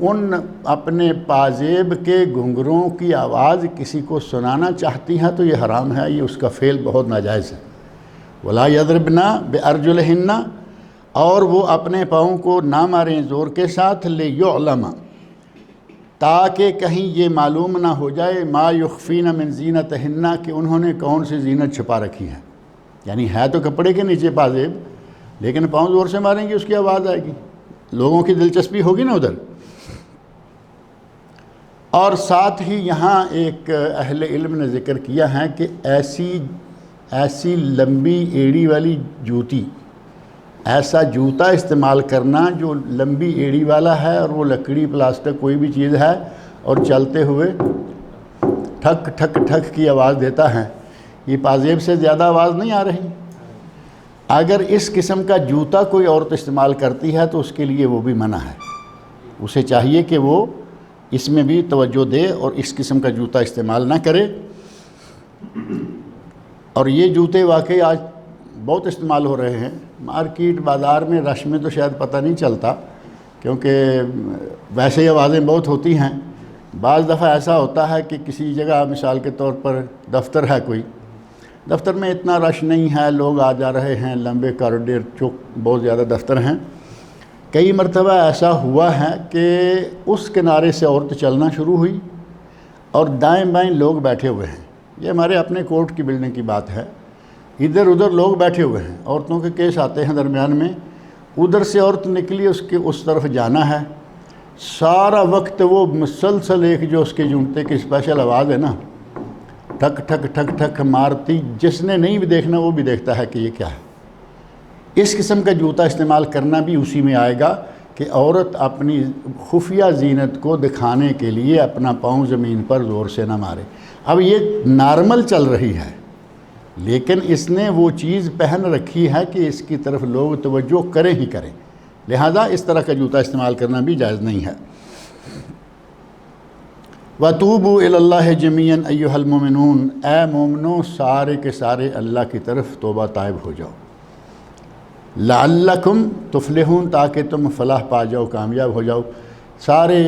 ان اپنے پازیب کے گھنگروں کی آواز کسی کو سنانا چاہتی ہیں تو یہ حرام ہے، یہ اس کا فعل بہت ناجائز ہے۔ وَلَا يَضْرِبْنَ بِأَرْجُلِهِنَّ، اور وہ اپنے پاؤں کو نہ ماریں زور کے ساتھ، لِيُعْلَمَ، تاکہ کہیں یہ معلوم نہ ہو جائے، مَا يُخْفِينَ مِنْ زِينَتِهِنَّ، کہ انہوں نے کون سی زینت چھپا رکھی ہے۔ یعنی ہے تو کپڑے کے نیچے پازیب، لیکن پاؤں زور سے ماریں گے اس کی آواز آئے گی، لوگوں کی دلچسپی ہوگی نا ادھر۔ اور ساتھ ہی یہاں ایک اہل علم نے ذکر کیا ہے کہ ایسی لمبی ایڑی والی جوتی، ایسا جوتا استعمال کرنا جو لمبی ایڑی والا ہے اور وہ لکڑی پلاسٹک کوئی بھی چیز ہے اور چلتے ہوئے ٹھک ٹھک ٹھک کی آواز دیتا ہے، یہ پازیب سے زیادہ آواز نہیں آ رہی؟ اگر اس قسم کا جوتا کوئی عورت استعمال کرتی ہے تو اس کے لیے وہ بھی منع ہے، اسے چاہیے کہ وہ اس میں بھی توجہ دے اور اس قسم کا جوتا استعمال نہ کرے۔ اور یہ جوتے واقعی آج بہت استعمال ہو رہے ہیں مارکیٹ بازار میں، رش میں تو شاید پتہ نہیں چلتا کیونکہ ویسے ہی آوازیں بہت ہوتی ہیں۔ بعض دفعہ ایسا ہوتا ہے کہ کسی جگہ مثال کے طور پر دفتر ہے، کوئی دفتر میں اتنا رش نہیں ہے، لوگ آ جا رہے ہیں، لمبے کارڈور چوک بہت زیادہ دفتر ہیں، کئی مرتبہ ایسا ہوا ہے کہ اس کنارے سے عورت چلنا شروع ہوئی اور دائیں بائیں لوگ بیٹھے ہوئے ہیں، یہ ہمارے اپنے کورٹ کی بلڈنگ کی بات ہے، ادھر ادھر لوگ بیٹھے ہوئے ہیں، عورتوں کے کیس آتے ہیں درمیان میں، ادھر سے عورت نکلی اس طرف جانا ہے، سارا وقت وہ مسلسل ایک جو اس کے جوتے کی اسپیشل آواز ہے نا، ٹھک ٹھک ٹھک ٹھک مارتی، جس نے نہیں بھی دیکھنا وہ بھی دیکھتا ہے کہ یہ کیا ہے۔ اس قسم کا جوتا استعمال کرنا بھی اسی میں آئے گا کہ عورت اپنی خفیہ زینت کو دکھانے کے لیے اپنا پاؤں زمین پر زور سے نہ مارے۔ اب یہ نارمل چل رہی ہے لیکن اس نے وہ چیز پہن رکھی ہے کہ اس کی طرف لوگ توجہ کریں ہی کریں، لہذا اس طرح کا جوتا استعمال کرنا بھی جائز نہیں ہے۔ وَتُوبُوا إِلَى اللَّهِ جَمِيعًا أَيُّهَا الْمُؤْمِنُونَ، اے مومنو سارے کے سارے اللہ کی طرف توبہ طائب ہو جاؤ، لَعَلَّكُمْ تُفْلِحُونَ تاکہ تم فلاح پا جاؤ، کامیاب ہو جاؤ۔ سارے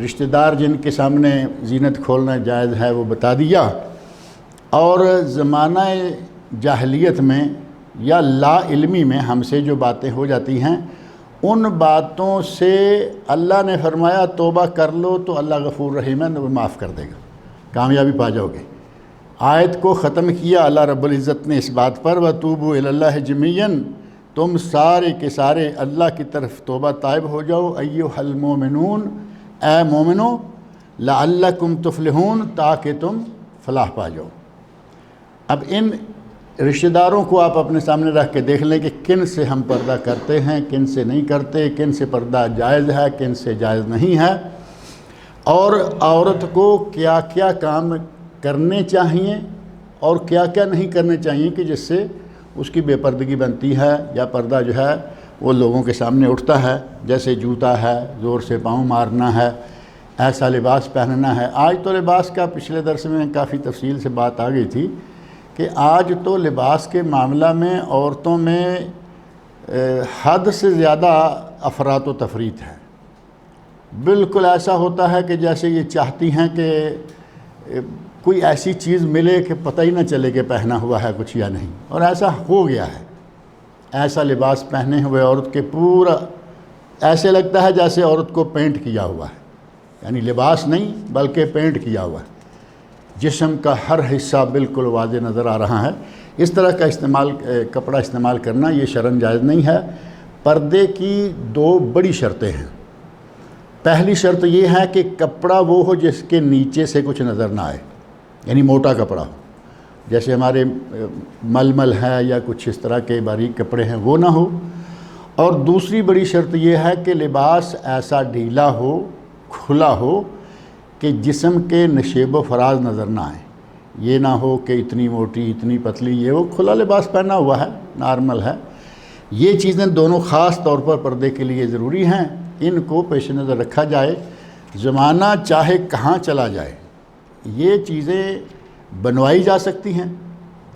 رشتہ دار جن کے سامنے زینت کھولنا جائز ہے وہ بتا دیا، اور زمانہ جاہلیت میں یا لا علمی میں ہم سے جو باتیں ہو جاتی ہیں ان باتوں سے اللہ نے فرمایا توبہ کر لو تو اللہ غفور رحیم ہے، وہ معاف کر دے گا، کامیابی پا جاؤ گے۔ آیت کو ختم کیا اللہ رب العزت نے اس بات پر، وَتُوبُوا إِلَى اللَّهِ جَمِيعًا، تم سارے کے سارے اللہ کی طرف توبہ طائب ہو جاؤ، ایھا المؤمنون، اے مومنو، لعلکم تفلحون تاکہ تم فلاح پا جاؤ۔ اب ان رشتہ داروں کو آپ اپنے سامنے رکھ کے دیکھ لیں کہ کن سے ہم پردہ کرتے ہیں، کن سے نہیں کرتے، کن سے پردہ جائز ہے، کن سے جائز نہیں ہے، اور عورت کو کیا کیا کام کرنے چاہیے اور کیا کیا نہیں کرنے چاہیے کہ جس سے اس کی بے پردگی بنتی ہے یا پردہ جو ہے وہ لوگوں کے سامنے اٹھتا ہے، جیسے جوتا ہے، زور سے پاؤں مارنا ہے، ایسا لباس پہننا ہے۔ آج تو لباس کا پچھلے درس میں کافی تفصیل سے بات آ گئی تھی کہ آج تو لباس کے معاملہ میں عورتوں میں حد سے زیادہ افراط و تفریط ہے، بالکل ایسا ہوتا ہے کہ جیسے یہ چاہتی ہیں کہ کوئی ایسی چیز ملے کہ پتہ ہی نہ چلے کہ پہنا ہوا ہے کچھ یا نہیں، اور ایسا ہو گیا ہے۔ ایسا لباس پہنے ہوئے عورت کے پورا ایسے لگتا ہے جیسے عورت کو پینٹ کیا ہوا ہے، یعنی لباس نہیں بلکہ پینٹ کیا ہوا ہے، جسم کا ہر حصہ بالکل واضح نظر آ رہا ہے۔ اس طرح کا کپڑا استعمال کرنا یہ شرعاً جائز نہیں ہے۔ پردے کی دو بڑی شرطیں ہیں۔ پہلی شرط یہ ہے کہ کپڑا وہ ہو جس کے نیچے سے کچھ نظر نہ آئے، یعنی موٹا کپڑا ہو، جیسے ہمارے ململ ہے یا کچھ اس طرح کے باریک کپڑے ہیں وہ نہ ہو۔ اور دوسری بڑی شرط یہ ہے کہ لباس ایسا ڈھیلا ہو، کھلا ہو کہ جسم کے نشیب و فراز نظر نہ آئے، یہ نہ ہو کہ اتنی موٹی اتنی پتلی، یہ وہ کھلا لباس پہنا ہوا ہے، نارمل ہے۔ یہ چیزیں دونوں خاص طور پر پردے کے لیے ضروری ہیں، ان کو پیش نظر رکھا جائے۔ زمانہ چاہے کہاں چلا جائے یہ چیزیں بنوائی جا سکتی ہیں،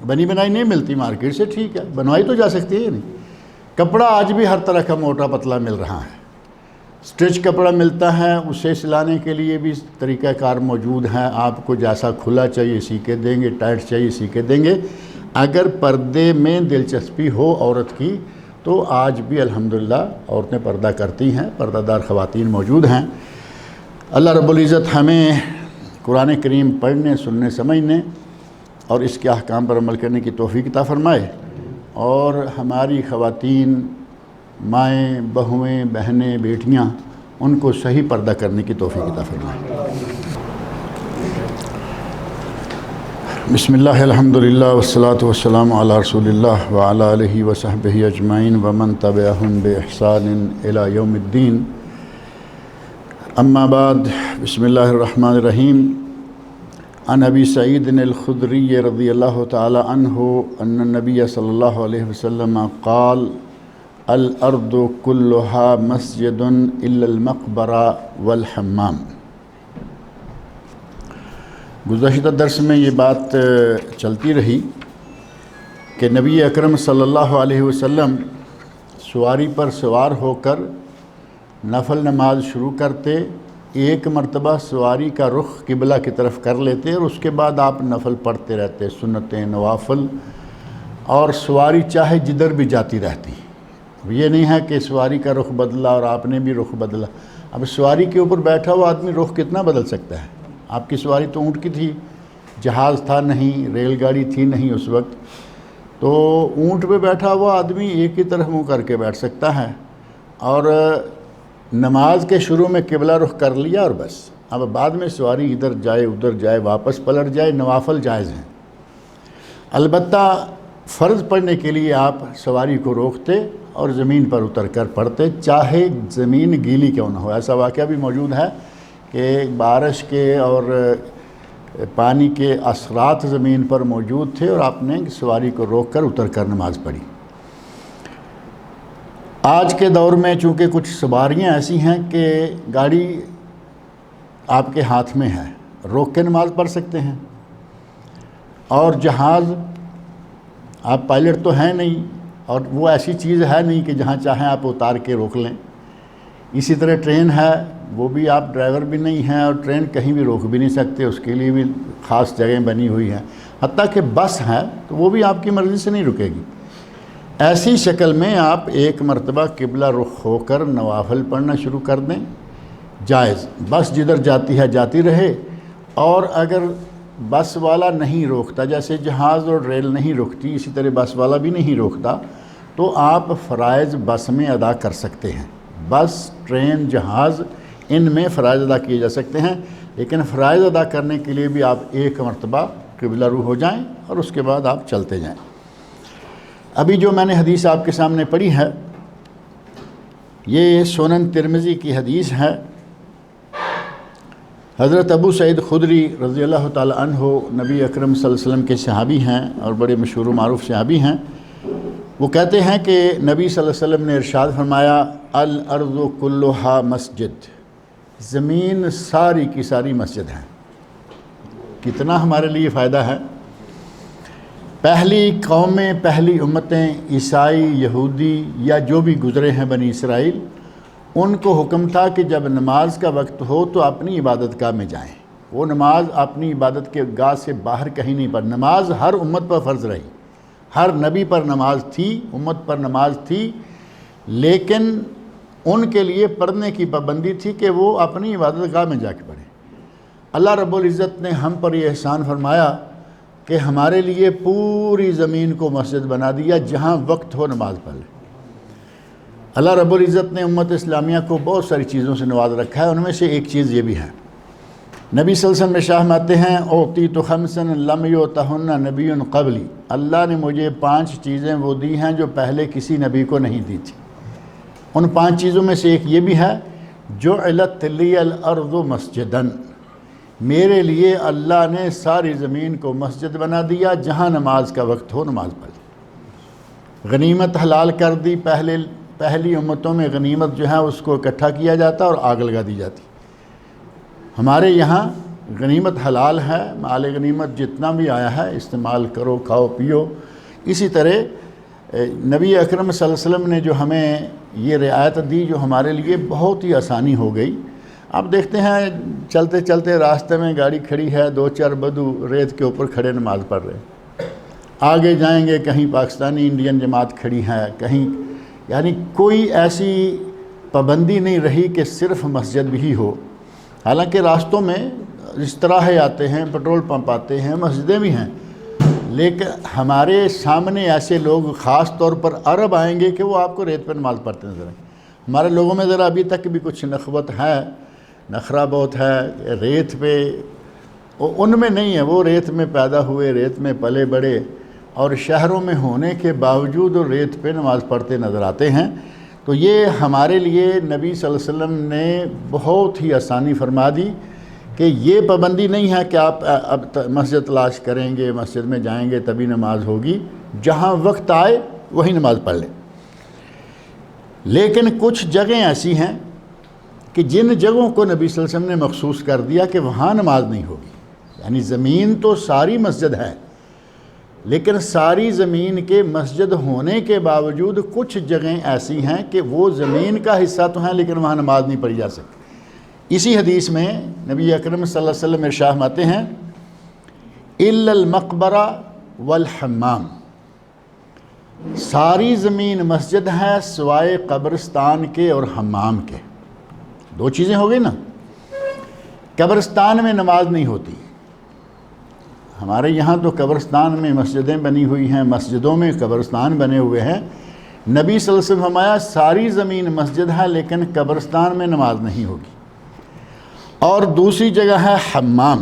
بنی بنائی نہیں ملتی مارکیٹ سے، ٹھیک ہے، بنوائی تو جا سکتی ہے نہیں۔ کپڑا آج بھی ہر طرح کا موٹا پتلا مل رہا ہے، سٹرچ کپڑا ملتا ہے، اسے سلانے کے لیے بھی طریقہ کار موجود ہیں، آپ کو جیسا کھلا چاہیے سی کے دیں گے، ٹائٹ چاہیے سی کے دیں گے۔ اگر پردے میں دلچسپی ہو عورت کی تو آج بھی الحمدللہ عورتیں پردہ کرتی ہیں، پردہ دار خواتین موجود ہیں۔ اللہ رب العزت ہمیں قرآن کریم پڑھنے، سننے، سمجھنے اور اس کے احکام پر عمل کرنے کی توفیق عطا فرمائے، اور ہماری خواتین، مائیں، بہویں، بہنیں، بیٹیاں ان کو صحیح پردہ کرنے کی توفیق عطا فرمائے۔ بسم اللہ الحمدللہ والصلاة والسلام علی رسول اللہ وعلی آلہ وصحبہ اجمعین ومن تبعہم بإحسان الی یوم الدین، اما بعد، بسم اللہ الرحمن الرحیم۔ عن ابی سعید الخدری رضی اللہ تعالی عنہ ان النبی صلی اللہ علیہ وسلم قال الارض كلها مسجد الا المقبرہ والحمام۔ گزشتہ درس میں یہ بات چلتی رہی کہ نبی اکرم صلی اللہ علیہ وسلم سواری پر سوار ہو کر نفل نماز شروع کرتے، ایک مرتبہ سواری کا رخ قبلہ کی طرف کر لیتے اور اس کے بعد آپ نفل پڑھتے رہتے، سنتیں، نوافل، اور سواری چاہے جدھر بھی جاتی رہتی۔ یہ نہیں ہے کہ سواری کا رخ بدلا اور آپ نے بھی رخ بدلا۔ اب سواری کے اوپر بیٹھا ہوا آدمی رخ کتنا بدل سکتا ہے؟ آپ کی سواری تو اونٹ کی تھی، جہاز تھا نہیں، ریل گاڑی تھی نہیں اس وقت، تو اونٹ پہ بیٹھا ہوا آدمی ایک ہی طرف منہ کر کے بیٹھ سکتا ہے، اور نماز کے شروع میں قبلہ رخ کر لیا اور بس۔ اب بعد میں سواری ادھر جائے ادھر جائے واپس پلٹ جائے، نوافل جائز ہیں۔ البتہ فرض پڑھنے کے لیے آپ سواری کو روکتے اور زمین پر اتر کر پڑھتے، چاہے زمین گیلی کیوں نہ ہو۔ ایسا واقعہ بھی موجود ہے کہ بارش کے اور پانی کے اثرات زمین پر موجود تھے اور آپ نے سواری کو روک کر اتر کر نماز پڑھی۔ آج کے دور میں چونکہ کچھ سواریاں ایسی ہیں کہ گاڑی آپ کے ہاتھ میں ہے، روک کے نماز پڑھ سکتے ہیں، اور جہاز آپ پائلٹ تو ہیں نہیں، اور وہ ایسی چیز ہے نہیں کہ جہاں چاہیں آپ اتار کے روک لیں۔ اسی طرح ٹرین ہے، وہ بھی آپ ڈرائیور بھی نہیں ہیں اور ٹرین کہیں بھی روک بھی نہیں سکتے، اس کے لیے بھی خاص جگہیں بنی ہوئی ہیں۔ حتیٰ کہ بس ہے تو وہ بھی آپ کی مرضی سے نہیں رکے گی۔ ایسی شکل میں آپ ایک مرتبہ قبلہ رخ ہو کر نوافل پڑھنا شروع کر دیں، جائز، بس جدھر جاتی ہے جاتی رہے، اور اگر بس والا نہیں روکتا، جیسے جہاز اور ریل نہیں روکتی اسی طرح بس والا بھی نہیں روکتا، تو آپ فرائض بس میں ادا کر سکتے ہیں۔ بس، ٹرین، جہاز، ان میں فرائض ادا کیے جا سکتے ہیں، لیکن فرائض ادا کرنے کے لیے بھی آپ ایک مرتبہ قبلہ رو ہو جائیں اور اس کے بعد آپ چلتے جائیں۔ ابھی جو میں نے حدیث آپ کے سامنے پڑھی ہے، یہ سنن ترمذی کی حدیث ہے۔ حضرت ابو سعید خدری رضی اللہ تعالی عنہ نبی اکرم صلی اللہ علیہ وسلم کے صحابی ہیں اور بڑے مشہور و معروف صحابی ہیں۔ وہ کہتے ہیں کہ نبی صلی اللہ علیہ وسلم نے ارشاد فرمایا، الارض کلھا مسجد، زمین ساری کی ساری مسجد ہے۔ کتنا ہمارے لیے فائدہ ہے۔ پہلی قومیں، پہلی امتیں، عیسائی، یہودی یا جو بھی گزرے ہیں بنی اسرائیل، ان کو حکم تھا کہ جب نماز کا وقت ہو تو اپنی عبادت گاہ میں جائیں۔ وہ نماز اپنی عبادت کے گاہ سے باہر کہیں نہیں پڑھ۔ نماز ہر امت پر فرض رہی، ہر نبی پر نماز تھی، امت پر نماز تھی، لیکن ان کے لیے پڑھنے کی پابندی تھی کہ وہ اپنی عبادت گاہ میں جا کے پڑھیں۔ اللہ رب العزت نے ہم پر یہ احسان فرمایا کہ ہمارے لیے پوری زمین کو مسجد بنا دیا، جہاں وقت ہو نماز پڑھ لیں۔ اللہ رب العزت نے امت اسلامیہ کو بہت ساری چیزوں سے نواز رکھا ہے، ان میں سے ایک چیز یہ بھی ہے۔ نبی صلی اللہ علیہ وسلم ارشاد فرماتے ہیں، اوتیت خمسا لم یؤتہن نبی قبلی، اللہ نے مجھے 5 چیزیں وہ دی ہیں جو پہلے کسی نبی کو نہیں دی تھی۔ ان 5 چیزوں میں سے ایک یہ بھی ہے، جعلت لی الارض مسجدا، میرے لیے اللہ نے ساری زمین کو مسجد بنا دیا، جہاں نماز کا وقت ہو نماز پڑھ۔ غنیمت حلال کر دی، پہلی امتوں میں غنیمت جو ہے اس کو اکٹھا کیا جاتا اور آگ لگا دی جاتی۔ ہمارے یہاں غنیمت حلال ہے، مال غنیمت جتنا بھی آیا ہے استعمال کرو، کھاؤ پیو۔ اسی طرح نبی اکرم صلی اللہ علیہ وسلم نے جو ہمیں یہ رعایت دی، جو ہمارے لیے بہت ہی آسانی ہو گئی۔ آپ دیکھتے ہیں چلتے چلتے راستے میں گاڑی کھڑی ہے، 2-4 بدو ریت کے اوپر کھڑے نماز پڑھ رہے، آگے جائیں گے کہیں پاکستانی انڈین جماعت کھڑی ہے، کہیں، یعنی کوئی ایسی پابندی نہیں رہی کہ صرف مسجد بھی ہو۔ حالانکہ راستوں میں اشتراحے آتے ہیں، پٹرول پمپ آتے ہیں، مسجدیں بھی ہیں، لیکن ہمارے سامنے ایسے لوگ خاص طور پر عرب آئیں گے کہ وہ آپ کو ریت پر نماز پڑھتے نظر آئیں۔ ہمارے لوگوں میں ذرا ابھی تک بھی کچھ نخوت ہے، نخرہ بہت ہے، ریت پہ، ان میں نہیں ہے، وہ ریت میں پیدا ہوئے، ریت میں پلے بڑے، اور شہروں میں ہونے کے باوجود وہ ریت پہ نماز پڑھتے نظر آتے ہیں۔ تو یہ ہمارے لیے نبی صلی اللہ علیہ وسلم نے بہت ہی آسانی فرما دی کہ یہ پابندی نہیں ہے کہ آپ اب مسجد تلاش کریں گے، مسجد میں جائیں گے تبھی نماز ہوگی، جہاں وقت آئے وہی نماز پڑھ لیں۔ لیکن کچھ جگہیں ایسی ہیں کہ جن جگہوں کو نبی صلی اللہ علیہ وسلم نے مخصوص کر دیا کہ وہاں نماز نہیں ہوگی، یعنی زمین تو ساری مسجد ہے، لیکن ساری زمین کے مسجد ہونے کے باوجود کچھ جگہیں ایسی ہیں کہ وہ زمین کا حصہ تو ہیں لیکن وہاں نماز نہیں پڑھی جا سکتی۔ اسی حدیث میں نبی اکرم صلی اللہ علیہ وسلم ارشاد فرماتے ہیں الا المقبرہ والحمام، ساری زمین مسجد ہے سوائے قبرستان کے اور حمام کے۔ دو چیزیں ہو گئی نا، قبرستان میں نماز نہیں ہوتی، ہمارے یہاں تو قبرستان میں مسجدیں بنی ہوئی ہیں، مسجدوں میں قبرستان بنے ہوئے ہیں۔ نبی صلی اللہ علیہ وسلم فرمایا ساری زمین مسجد ہے لیکن قبرستان میں نماز نہیں ہوگی۔ اور دوسری جگہ ہے حمام،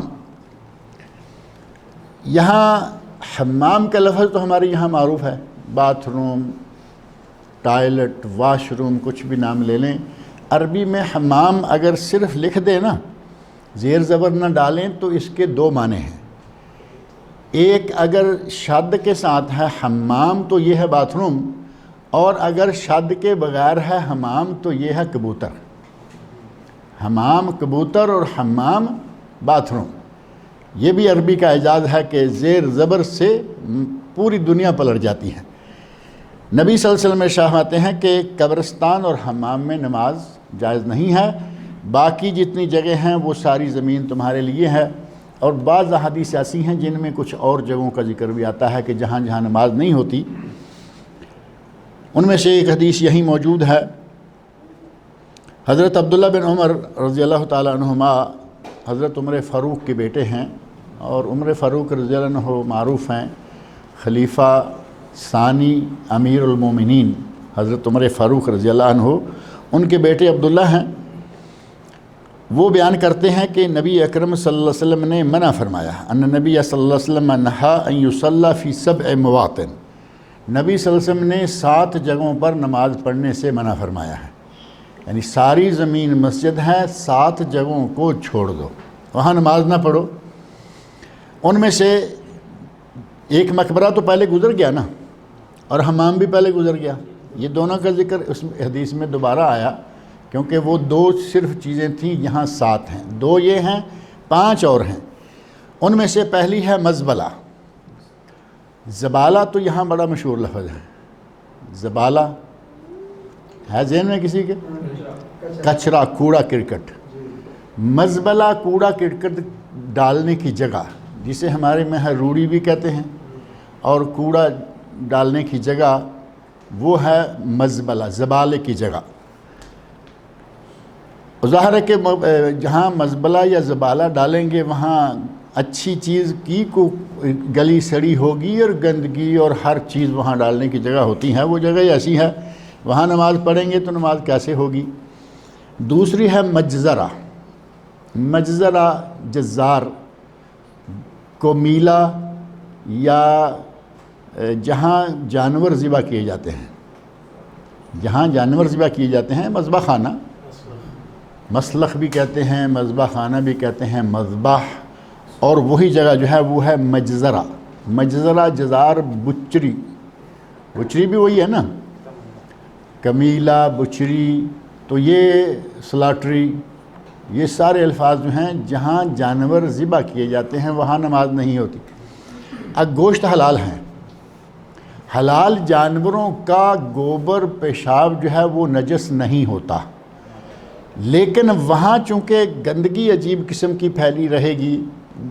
یہاں حمام کا لفظ تو ہمارے یہاں معروف ہے، bath room, toilet, wash room, کچھ بھی نام لے لیں۔ عربی میں حمام اگر صرف لکھ دیں نا، زیر زبر نہ ڈالیں، تو اس کے دو معنی ہیں۔ ایک اگر شد کے ساتھ ہے حمام تو یہ ہے باتھ روم، اور اگر شد کے بغیر ہے حمام تو یہ ہے کبوتر۔ حمام کبوتر اور حمام باتھ روم، یہ بھی عربی کا اعجاز ہے کہ زیر زبر سے پوری دنیا پلٹ جاتی ہے۔ نبی صلی اللہ علیہ وسلم ارشاد فرماتے ہیں کہ قبرستان اور حمام میں نماز جائز نہیں ہے، باقی جتنی جگہ ہیں وہ ساری زمین تمہارے لیے ہے۔ اور بعض احادیث ایسی ہیں جن میں کچھ اور جگہوں کا ذکر بھی آتا ہے کہ جہاں جہاں نماز نہیں ہوتی، ان میں سے ایک حدیث یہی موجود ہے۔ حضرت عبداللہ بن عمر رضی اللہ تعالیٰ عنہما حضرت عمر فاروق کے بیٹے ہیں، اور عمر فاروق رضی اللہ عنہ معروف ہیں خلیفہ ثانی امیر المومنین حضرت عمر فاروق رضی اللہ عنہ، ان کے بیٹے عبداللہ ہیں۔ وہ بیان کرتے ہیں کہ نبی اکرم صلی اللہ علیہ وسلم نے منع فرمایا، ان نبی صلی اللہ علیہ وسلم نہا ان یصلی فی 7 مواطن، نبی صلی اللہ علیہ وسلم نے 7 جگہوں پر نماز پڑھنے سے منع فرمایا ہے، یعنی ساری زمین مسجد ہے، 7 جگہوں کو چھوڑ دو، وہاں نماز نہ پڑھو۔ ان میں سے ایک مقبرہ تو پہلے گزر گیا نا، اور حمام بھی پہلے گزر گیا، یہ دونوں کا ذکر اس حدیث میں دوبارہ آیا کیونکہ وہ 2 صرف چیزیں تھیں، یہاں 7 ہیں، 2 یہ ہیں، 5 اور ہیں۔ ان میں سے پہلی ہے مزبلہ۔ زبالہ تو یہاں بڑا مشہور لفظ ہے، زبالہ ہے ذہن میں کسی کے؟ کچرا، کوڑا کرکٹ۔ مزبلہ کوڑا کرکٹ ڈالنے کی جگہ، جسے ہمارے میں ہے روڑی بھی کہتے ہیں، اور کوڑا ڈالنے کی جگہ وہ ہے مزبلہ، زبالے کی جگہ۔ ظاہر ہے کہ جہاں مزبلہ یا زبالہ ڈالیں گے وہاں اچھی چیز کی کو گلی سڑی ہوگی اور گندگی اور ہر چیز وہاں ڈالنے کی جگہ ہوتی ہے، وہ جگہ ایسی ہے، وہاں نماز پڑھیں گے تو نماز کیسے ہوگی؟ دوسری ہے مجزرہ۔ مجزرہ جزار کو میلا یا جہاں جانور ذبح کیے جاتے ہیں، جہاں جانور ذبح کیے جاتے ہیں، مذبح خانہ، مسلخ بھی کہتے ہیں، مذبح خانہ بھی کہتے ہیں، مذبح، اور وہی جگہ جو ہے وہ ہے مجزرہ۔ مجزرہ جزار بچری، بچری بھی وہی ہے نا، کمیلا، بچری، تو یہ سلاٹری، یہ سارے الفاظ جو ہیں جہاں جانور ذبح کیے جاتے ہیں وہاں نماز نہیں ہوتی۔ اب گوشت حلال ہیں، حلال جانوروں کا گوبر پیشاب جو ہے وہ نجس نہیں ہوتا، لیکن وہاں چونکہ گندگی عجیب قسم کی پھیلی رہے گی،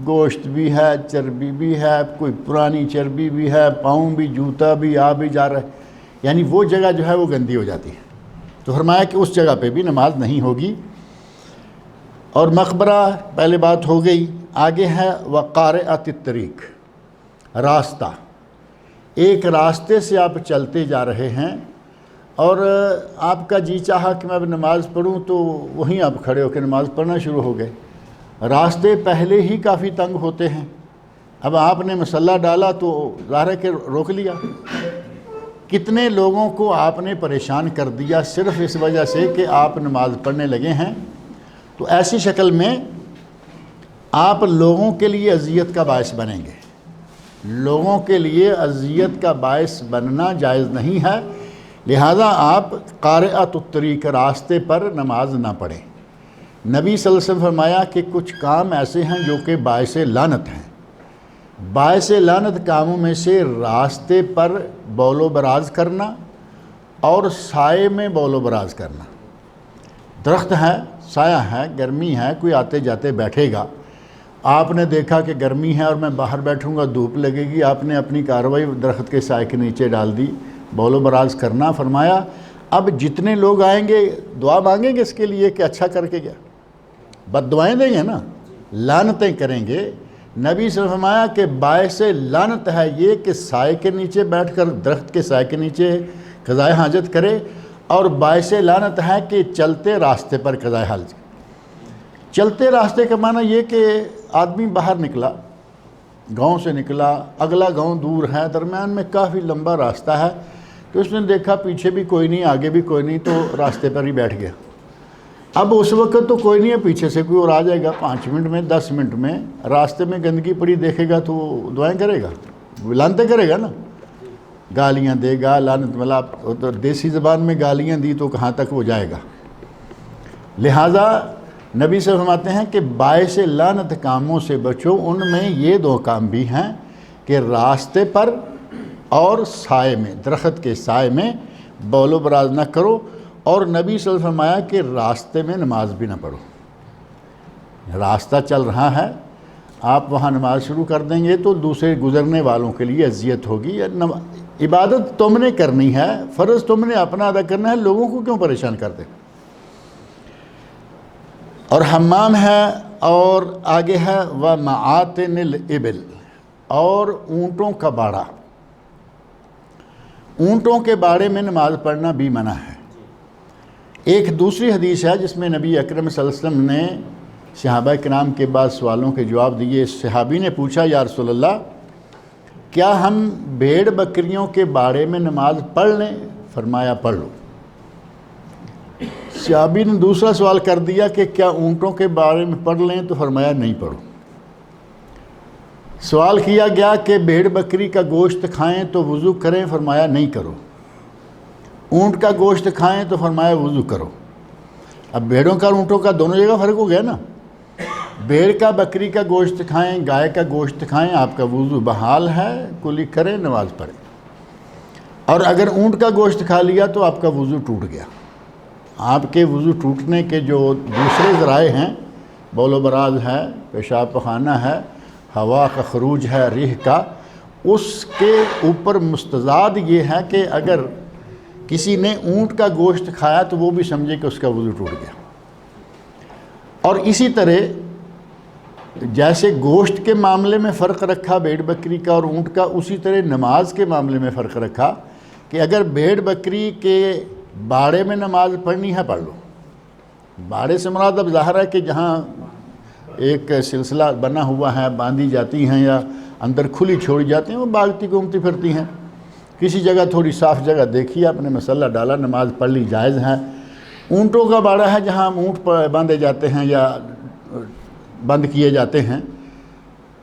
گوشت بھی ہے، چربی بھی ہے، کوئی پرانی چربی بھی ہے، پاؤں بھی، جوتا بھی آ بھی جا رہا ہے، یعنی وہ جگہ جو ہے وہ گندی ہو جاتی ہے، تو فرمایا کہ اس جگہ پہ بھی نماز نہیں ہوگی۔ اور مقبرہ پہلے بات ہو گئی، آگے ہے وقارعۃ الطریق، راستہ۔ ایک راستے سے آپ چلتے جا رہے ہیں اور آپ کا جی چاہا کہ میں اب نماز پڑھوں تو وہیں آپ کھڑے ہو کے نماز پڑھنا شروع ہو گئے۔ راستے پہلے ہی کافی تنگ ہوتے ہیں، اب آپ نے مصلی ڈالا تو ظاہر ہے کہ روک لیا۔ کتنے لوگوں کو آپ نے پریشان کر دیا صرف اس وجہ سے کہ آپ نماز پڑھنے لگے ہیں۔ تو ایسی شکل میں آپ لوگوں کے لیے اذیت کا باعث بنیں گے، لوگوں کے لیے اذیت کا باعث بننا جائز نہیں ہے، لہذا آپ قارعۃ الطریق راستے پر نماز نہ پڑھیں۔ نبی صلی اللہ علیہ وسلم فرمایا کہ کچھ کام ایسے ہیں جو کہ باعث لعنت ہیں۔ باعث لعنت کاموں میں سے راستے پر بول و براز کرنا اور سائے میں بول و براز کرنا۔ درخت ہے، سایہ ہے، گرمی ہے، کوئی آتے جاتے بیٹھے گا، آپ نے دیکھا کہ گرمی ہے اور میں باہر بیٹھوں گا دھوپ لگے گی، آپ نے اپنی کارروائی درخت کے سائے کے نیچے ڈال دی، بول و براز کرنا۔ فرمایا اب جتنے لوگ آئیں گے دعا مانگیں گے اس کے لیے کہ اچھا کر کے گیا، بد دعائیں دیں گے نا، لعنتیں کریں گے۔ نبی صلی اللہ علیہ وسلم فرمایا کہ باعث لعنت ہے یہ کہ سائے کے نیچے بیٹھ کر درخت کے سائے کے نیچے قضائے حاجت کرے، اور باعث لعنت ہے کہ چلتے راستے پر قضائے حاجت۔ چلتے راستے کا معنی یہ کہ آدمی باہر نکلا، گاؤں سے نکلا، اگلا گاؤں دور ہے، درمیان میں کافی لمبا راستہ ہے، تو اس نے دیکھا پیچھے بھی کوئی نہیں آگے بھی کوئی نہیں، تو راستے پر ہی بیٹھ گیا۔ اب اس وقت تو کوئی نہیں ہے، پیچھے سے کوئی اور آ جائے گا 5 منٹ میں 10 منٹ میں، راستے میں گندگی پڑی دیکھے گا تو دعائیں کرے گا، لعنتیں کرے گا نا، گالیاں دے گا، لعنت مطلب دیسی زبان میں گالیاں دی تو کہاں تک وہ جائے گا۔ لہٰذا نبی سے فرماتے ہیں کہ باعث لعنت کاموں سے بچو، ان میں یہ 2 کام بھی ہیں کہ راستے پر اور سائے میں، درخت کے سائے میں بول و براز نہ کرو، اور نبی صلی اللہ علیہ وسلم فرمایا کہ راستے میں نماز بھی نہ پڑھو۔ راستہ چل رہا ہے، آپ وہاں نماز شروع کر دیں گے تو دوسرے گزرنے والوں کے لیے اذیت ہوگی۔ عبادت تم نے کرنی ہے، فرض تم نے اپنا ادا کرنا ہے، لوگوں کو کیوں پریشان کرتے؟ اور حمام ہے، اور آگے ہے وَمَعَاطِنِ الْإِبِلِ، اور اونٹوں کا باڑہ، اونٹوں کے باڑے میں نماز پڑھنا بھی منع ہے۔ ایک دوسری حدیث ہے جس میں نبی اکرم صلی اللہ علیہ وسلم نے صحابہ کرام کے بعد سوالوں کے جواب دیے۔ صحابی نے پوچھا یا رسول اللہ کیا ہم بھیڑ بکریوں کے باڑے میں نماز پڑھ لیں؟ فرمایا پڑھ لو۔ صحابی نے دوسرا سوال کر دیا کہ کیا اونٹوں کے بارے میں پڑھ لیں؟ تو فرمایا نہیں پڑھو۔ سوال کیا گیا کہ بھیڑ بکری کا گوشت کھائیں تو وضو کریں؟ فرمایا نہیں کرو۔ اونٹ کا گوشت کھائیں تو فرمایا وضو کرو۔ اب بھیڑوں کا اور اونٹوں کا دونوں جگہ فرق ہو گیا نا، بھیڑ کا بکری کا گوشت کھائیں، گائے کا گوشت کھائیں، آپ کا وضو بحال ہے، کلی کریں، نماز پڑھیں۔ اور اگر اونٹ کا گوشت کھا لیا تو آپ کا وضو ٹوٹ گیا۔ آپ کے وضو ٹوٹنے کے جو دوسرے ذرائع ہیں، بول و براز ہے، پیشاب پخانہ ہے، ہوا کا خروج ہے، ریح کا، اس کے اوپر مستزاد یہ ہے کہ اگر کسی نے اونٹ کا گوشت کھایا تو وہ بھی سمجھے کہ اس کا وضو ٹوٹ گیا۔ اور اسی طرح جیسے گوشت کے معاملے میں فرق رکھا بھیڑ بکری کا اور اونٹ کا، اسی طرح نماز کے معاملے میں فرق رکھا کہ اگر بھیڑ بکری کے باڑے میں نماز پڑھنی ہے پڑھ لو۔ باڑے سے مراد اب ظاہر ہے کہ جہاں ایک سلسلہ بنا ہوا ہے، باندھی جاتی ہیں یا اندر کھلی چھوڑی جاتی ہیں، وہ بھاگتی گھومتی پھرتی ہیں۔ کسی جگہ تھوڑی صاف جگہ دیکھی، آپ نے مصلی ڈالا، نماز پڑھ لی، جائز ہے۔ اونٹوں کا باڑا ہے جہاں اونٹ باندھے جاتے ہیں یا بند کیے جاتے ہیں،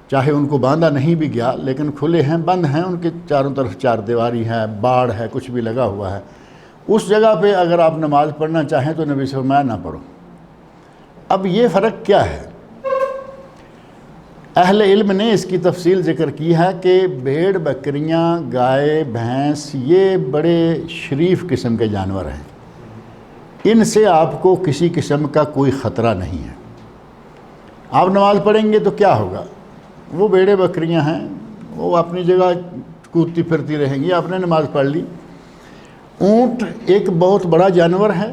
چاہے ان کو باندھا نہیں بھی گیا لیکن کھلے ہیں، بند ہیں، ان کے چاروں طرف 4 دیواری ہے، باڑ ہے، کچھ بھی لگا ہوا ہے، اس جگہ پہ اگر آپ نماز پڑھنا چاہیں تو نبی سے فرمایا نہ پڑھو۔ اب یہ فرق کیا ہے؟ اہل علم نے اس کی تفصیل ذکر کی ہے کہ بھیڑ بکریاں، گائے، بھینس یہ بڑے شریف قسم کے جانور ہیں، ان سے آپ کو کسی قسم کا کوئی خطرہ نہیں ہے۔ آپ نماز پڑھیں گے تو کیا ہوگا؟ وہ بھیڑیں بکریاں ہیں، وہ اپنی جگہ کودتی پھرتی رہیں گی، آپ نے نماز پڑھ لی۔ اونٹ ایک بہت بڑا جانور ہے،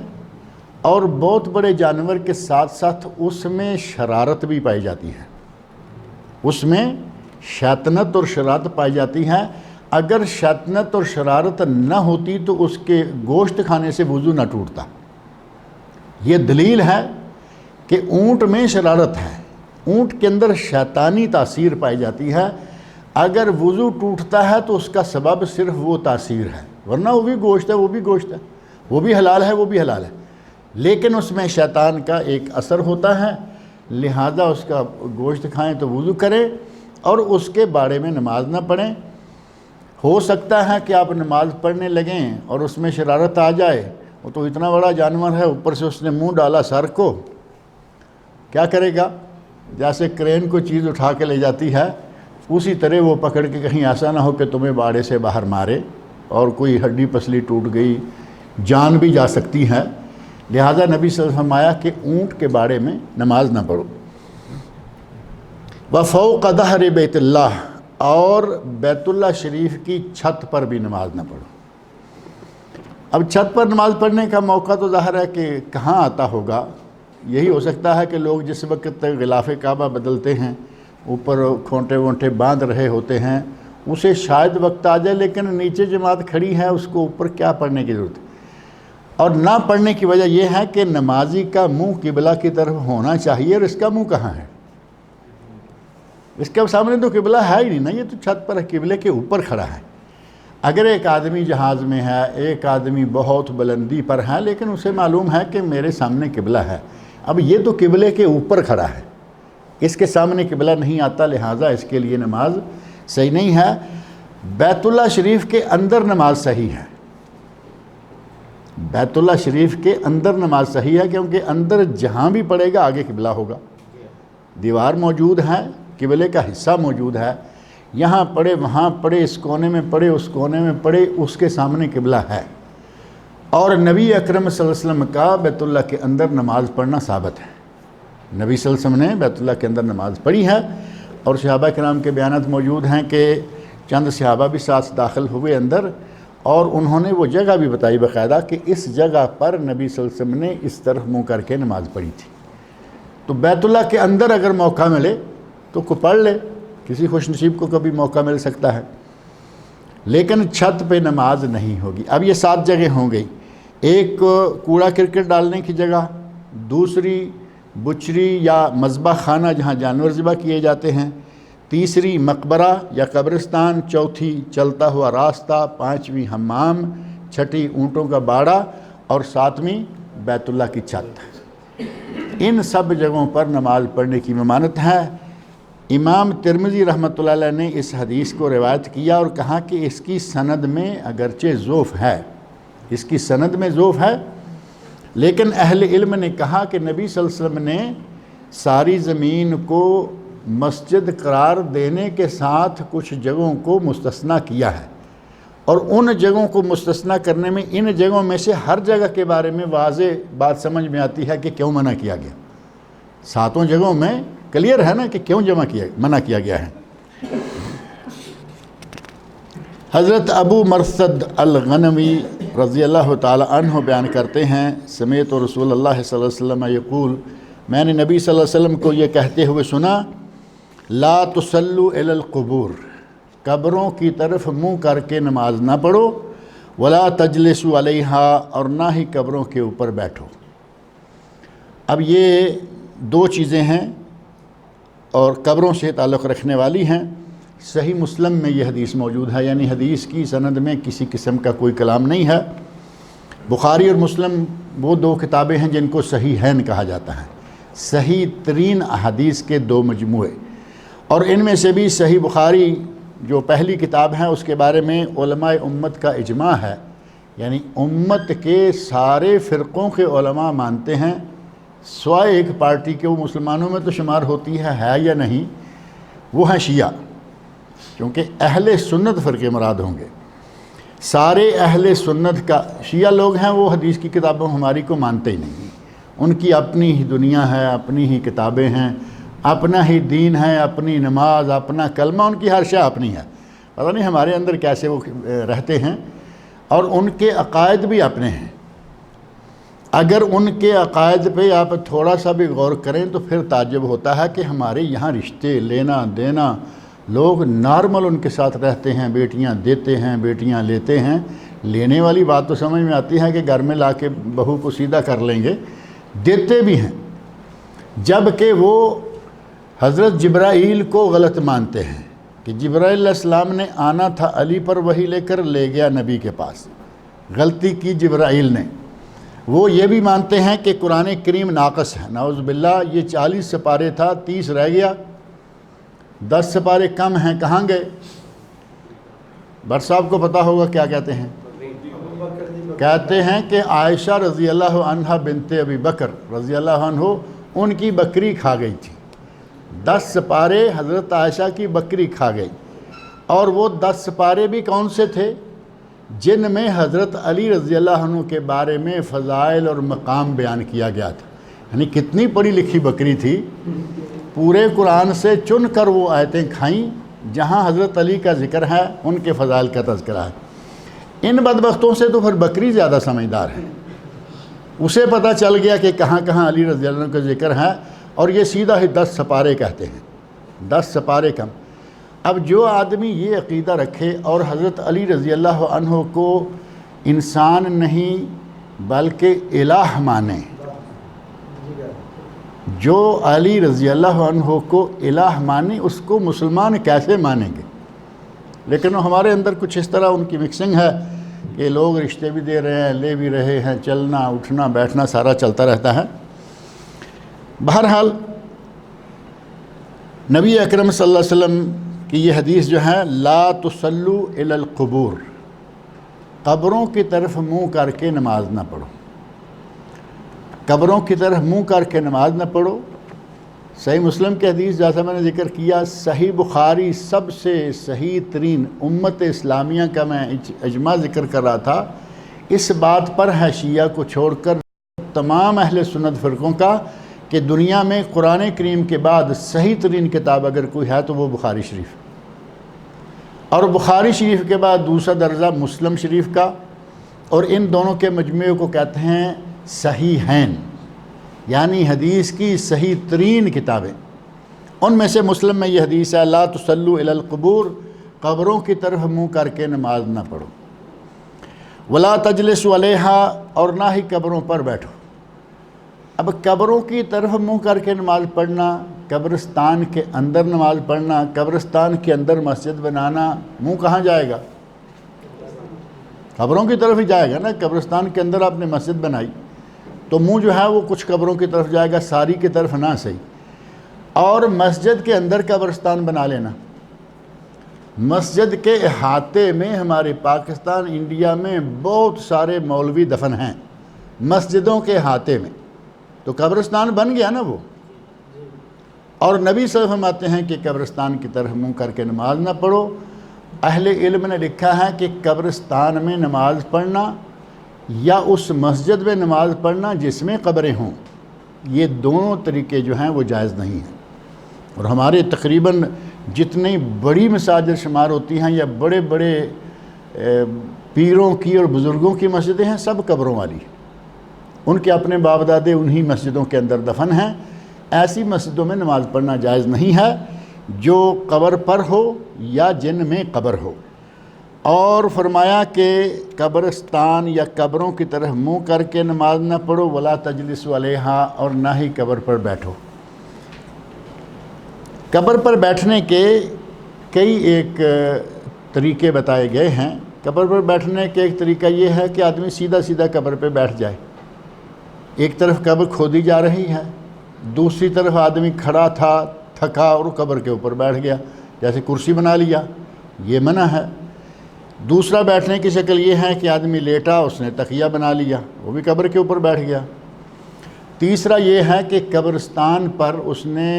اور بہت بڑے جانور کے ساتھ ساتھ اس میں شرارت بھی پائی جاتی ہے، اس میں شیطنت اور شرارت پائی جاتی ہے۔ اگر شیطنت اور شرارت نہ ہوتی تو اس کے گوشت کھانے سے وضو نہ ٹوٹتا۔ یہ دلیل ہے کہ اونٹ میں شرارت ہے، اونٹ کے اندر شیطانی تاثیر پائی جاتی ہے۔ اگر وضو ٹوٹتا ہے تو اس کا سبب صرف وہ تاثیر ہے، ورنہ وہ بھی گوشت ہے، وہ بھی گوشت ہے، وہ بھی حلال ہے، وہ بھی حلال ہے، لیکن اس میں شیطان کا ایک اثر ہوتا ہے، لہذا اس کا گوشت کھائیں تو وضو کریں اور اس کے بارے میں نماز نہ پڑھیں۔ ہو سکتا ہے کہ آپ نماز پڑھنے لگیں اور اس میں شرارت آ جائے، وہ تو اتنا بڑا جانور ہے، اوپر سے اس نے منہ ڈالا سر کو، کیا کرے گا؟ جیسے کرین کو چیز اٹھا کے لے جاتی ہے، اسی طرح وہ پکڑ کے کہیں ایسا نہ ہو کہ تمہیں باڑے سے باہر مارے اور کوئی ہڈی پسلی ٹوٹ گئی، جان بھی جا سکتی ہے۔ لہذا نبی صلی اللہ علیہ وسلم فرمایا کہ اونٹ کے بارے میں نماز نہ پڑھو۔ وَفَوْقَ ظَهْرِ بَيْتِ اللَّهِ، اور بیت اللہ شریف کی چھت پر بھی نماز نہ پڑھو۔ اب چھت پر نماز پڑھنے کا موقع تو ظاہر ہے کہ کہاں آتا ہوگا، یہی ہو سکتا ہے کہ لوگ جس وقت غلاف کعبہ بدلتے ہیں، اوپر کھونٹے وونٹے باندھ رہے ہوتے ہیں، اسے شاید وقت آ جائے، لیکن نیچے جماعت کھڑی ہے، اس کو اوپر کیا پڑھنے کی ضرورت ہے؟ اور نہ پڑھنے کی وجہ یہ ہے کہ نمازی کا منہ قبلہ کی طرف ہونا چاہیے، اور اس کا منہ کہاں ہے؟ اس کے سامنے تو قبلہ ہے ہی نہیں نا، یہ تو چھت پر قبلے کے اوپر کھڑا ہے۔ اگر ایک آدمی جہاز میں ہے، ایک آدمی بہت بلندی پر ہے، لیکن اسے معلوم ہے کہ میرے سامنے قبلہ ہے، اب یہ تو قبلے کے اوپر کھڑا ہے، اس کے سامنے قبلہ نہیں آتا، لہٰذا اس کے لیے نماز صحیح نہیں ہے۔ بیت اللہ شریف کے اندر نماز صحیح ہے، بیت اللہ شریف کے اندر نماز صحیح ہے، کیونکہ اندر جہاں بھی پڑے گا آگے قبلہ ہوگا، دیوار موجود ہے، قبلے کا حصہ موجود ہے، یہاں پڑے وہاں پڑے، اس کونے میں پڑے اس کونے میں پڑے، اس کے سامنے قبلہ ہے۔ اور نبی اکرم صلی اللہ علیہ وسلم کا بیت اللہ کے اندر نماز پڑھنا ثابت ہے، نبی صلی اللہ علیہ وسلم نے بیت اللہ کے اندر نماز پڑھی ہے، اور صحابہ کرام کے بیانات موجود ہیں کہ چند صحابہ بھی ساتھ داخل ہوئے اندر، اور انہوں نے وہ جگہ بھی بتائی باقاعدہ کہ اس جگہ پر نبی صلی اللہ علیہ وسلم نے اس طرف منہ کر کے نماز پڑھی تھی۔ تو بیت اللہ کے اندر اگر موقع ملے تو کو پڑھ لے، کسی خوش نصیب کو کبھی موقع مل سکتا ہے، لیکن چھت پہ نماز نہیں ہوگی۔ اب یہ 7 جگہ ہوں گئی، ایک کوڑا کرکٹ ڈالنے کی جگہ، دوسری بچری یا مذبح خانہ جہاں جانور ذبح کیے جاتے ہیں، تیسری مقبرہ یا قبرستان، چوتھی چلتا ہوا راستہ، پانچویں حمام، چھٹی اونٹوں کا باڑہ، اور ساتویں بیت اللہ کی چھت۔ ان سب جگہوں پر نماز پڑھنے کی ممانعت ہے۔ امام ترمذی رحمۃ اللہ علیہ نے اس حدیث کو روایت کیا اور کہا کہ اس کی سند میں اگرچہ ضعف ہے، اس کی سند میں ضعف ہے، لیکن اہل علم نے کہا کہ نبی صلی اللہ علیہ وسلم نے ساری زمین کو مسجد قرار دینے کے ساتھ کچھ جگہوں کو مستثنیٰ کیا ہے، اور ان جگہوں کو مستثنیٰ کرنے میں ان جگہوں میں سے ہر جگہ کے بارے میں واضح بات سمجھ میں آتی ہے کہ کیوں منع کیا گیا۔ 7 جگہوں میں کلیئر ہے نا کہ کیوں منع کیا گیا ہے۔ حضرت ابو مرثد الغنوی رضی اللہ تعالی عنہ بیان کرتے ہیں، سمیت رسول اللہ صلی اللہ علیہ وسلم یقول، میں نے نبی صلی اللہ علیہ وسلم کو یہ کہتے ہوئے سنا، لا تصلوا الی القبور، قبروں کی طرف منہ کر کے نماز نہ پڑھو، ولا تجلسوا علیہا، اور نہ ہی قبروں کے اوپر بیٹھو۔ اب یہ 2 چیزیں ہیں اور قبروں سے تعلق رکھنے والی ہیں۔ صحیح مسلم میں یہ حدیث موجود ہے، یعنی حدیث کی سند میں کسی قسم کا کوئی کلام نہیں ہے۔ بخاری اور مسلم وہ 2 کتابیں ہیں جن کو صحیحین کہا جاتا ہے، صحیح ترین احادیث کے 2 مجموعے، اور ان میں سے بھی صحیح بخاری جو پہلی کتاب ہے اس کے بارے میں علماء امت کا اجماع ہے، یعنی امت کے سارے فرقوں کے علماء مانتے ہیں، سوائے ایک پارٹی کے، وہ مسلمانوں میں تو شمار ہوتی ہے یا نہیں، وہ ہیں شیعہ، کیونکہ اہل سنت فرقے مراد ہوں گے۔ سارے اہل سنت کا شیعہ لوگ ہیں، وہ حدیث کی کتابوں ہماری کو مانتے ہی نہیں، ان کی اپنی ہی دنیا ہے، اپنی ہی کتابیں ہیں، اپنا ہی دین ہے، اپنی نماز، اپنا کلمہ، ان کی ہر شے اپنی ہے۔ پتہ نہیں ہمارے اندر کیسے وہ رہتے ہیں، اور ان کے عقائد بھی اپنے ہیں۔ اگر ان کے عقائد پہ آپ تھوڑا سا بھی غور کریں تو پھر تعجب ہوتا ہے کہ ہمارے یہاں رشتے لینا دینا لوگ نارمل ان کے ساتھ رہتے ہیں، بیٹیاں دیتے ہیں، بیٹیاں لیتے ہیں۔ لینے والی بات تو سمجھ میں آتی ہے کہ گھر میں لا کے بہو کو سیدھا کر لیں گے، دیتے بھی ہیں، جب کہ وہ حضرت جبرائیل کو غلط مانتے ہیں کہ جبرائیل علیہ السلام نے آنا تھا علی پر وحی لے کر، لے گیا نبی کے پاس، غلطی کی جبرائیل نے۔ وہ یہ بھی مانتے ہیں کہ قرآن کریم ناقص ہے، نعوذ باللہ، یہ 40 سپارے تھا، 30 رہ گیا، 10 سپارے کم ہیں، کہاں گئے؟ بٹ صاحب کو پتہ ہوگا کیا کہتے ہیں؟ کہتے ہیں کہ عائشہ رضی اللہ عنہ بنت ابی بکر رضی اللہ عنہ ان کی بکری کھا گئی تھی، 10 سپارے حضرت عائشہ کی بکری کھا گئی، اور وہ 10 سپارے بھی کون سے تھے؟ جن میں حضرت علی رضی اللہ عنہ کے بارے میں فضائل اور مقام بیان کیا گیا تھا۔ یعنی کتنی پڑھی لکھی بکری تھی، پورے قرآن سے چن کر وہ آیتیں کھائیں جہاں حضرت علی کا ذکر ہے، ان کے فضائل کا تذکرہ ہے۔ ان بدبختوں سے تو پھر بکری زیادہ سمجھدار ہے، اسے پتہ چل گیا کہ کہاں کہاں علی رضی اللہ عنہ کا ذکر ہے، اور یہ سیدھا ہی 10 سپارے کہتے ہیں، 10 سپارے کم۔ اب جو آدمی یہ عقیدہ رکھے اور حضرت علی رضی اللہ عنہ کو انسان نہیں بلکہ الہ مانے، جو علی رضی اللہ عنہ کو الہ مانے، اس کو مسلمان کیسے مانیں گے؟ لیکن ہمارے اندر کچھ اس طرح ان کی مکسنگ ہے کہ لوگ رشتے بھی دے رہے ہیں، لے بھی رہے ہیں، چلنا اٹھنا بیٹھنا سارا چلتا رہتا ہے۔ بہرحال نبی اکرم صلی اللہ علیہ وسلم کی یہ حدیث جو ہے، لا تصلوا الی القبور، قبروں کی طرف منہ کر کے نماز نہ پڑھو، قبروں کی طرف منہ کر کے نماز نہ پڑھو۔ صحیح مسلم کی حدیث جیسا میں نے ذکر کیا، صحیح بخاری سب سے صحیح ترین، امت اسلامیہ کا میں اجماع ذکر کر رہا تھا، اس بات پر ہے شیعہ کو چھوڑ کر تمام اہل سنت فرقوں کا، کہ دنیا میں قرآن کریم کے بعد صحیح ترین کتاب اگر کوئی ہے تو وہ بخاری شریف، اور بخاری شریف کے بعد دوسرا درجہ مسلم شریف کا، اور ان دونوں کے مجموعے کو کہتے ہیں صحیحین، یعنی حدیث کی صحیح ترین کتابیں۔ ان میں سے مسلم میں یہ حدیث ہے، لا تصلوا الی القبور، قبروں کی طرف منہ کر کے نماز نہ پڑھو، ولا تجلسوا علیہا، اور نہ ہی قبروں پر بیٹھو۔ اب قبروں کی طرف منہ کر کے نماز پڑھنا، قبرستان کے اندر نماز پڑھنا، قبرستان کے اندر مسجد بنانا، منہ کہاں جائے گا؟ قبروں کی طرف ہی جائے گا نا۔ قبرستان کے اندر آپ نے مسجد بنائی تو منہ جو ہے وہ کچھ قبروں کی طرف جائے گا، ساری کی طرف نہ صحیح۔ اور مسجد کے اندر قبرستان بنا لینا، مسجد کے احاطے میں ہمارے پاکستان انڈیا میں بہت سارے مولوی دفن ہیں، مسجدوں کے احاطے میں، تو قبرستان بن گیا نا وہ۔ اور نبی صلی اللہ علیہ وسلم فرماتے ہیں کہ قبرستان کی طرف منہ کر کے نماز نہ پڑھو۔ اہل علم نے لکھا ہے کہ قبرستان میں نماز پڑھنا یا اس مسجد میں نماز پڑھنا جس میں قبریں ہوں، یہ دونوں طریقے جو ہیں وہ جائز نہیں ہیں۔ اور ہمارے تقریباً جتنی بڑی مساجد شمار ہوتی ہیں یا بڑے بڑے پیروں کی اور بزرگوں کی مسجدیں ہیں، سب قبروں والی، ان کے اپنے باپ دادے انہی مسجدوں کے اندر دفن ہیں۔ ایسی مسجدوں میں نماز پڑھنا جائز نہیں ہے جو قبر پر ہو یا جن میں قبر ہو۔ اور فرمایا کہ قبرستان یا قبروں کی طرف منہ کر کے نماز نہ پڑھو، ولا تجلسوا علیہا، اور نہ ہی قبر پر بیٹھو۔ قبر پر بیٹھنے کے کئی ایک طریقے بتائے گئے ہیں۔ قبر پر بیٹھنے کے ایک طریقہ یہ ہے کہ آدمی سیدھا سیدھا قبر پہ بیٹھ جائے، ایک طرف قبر کھودی جا رہی ہے، دوسری طرف آدمی کھڑا تھا، تھکا اور قبر کے اوپر بیٹھ گیا، جیسے کرسی بنا لیا، یہ منع ہے۔ دوسرا بیٹھنے کی شکل یہ ہے کہ آدمی لیٹا، اس نے تکیہ بنا لیا، وہ بھی قبر کے اوپر بیٹھ گیا۔ تیسرا یہ ہے کہ قبرستان پر اس نے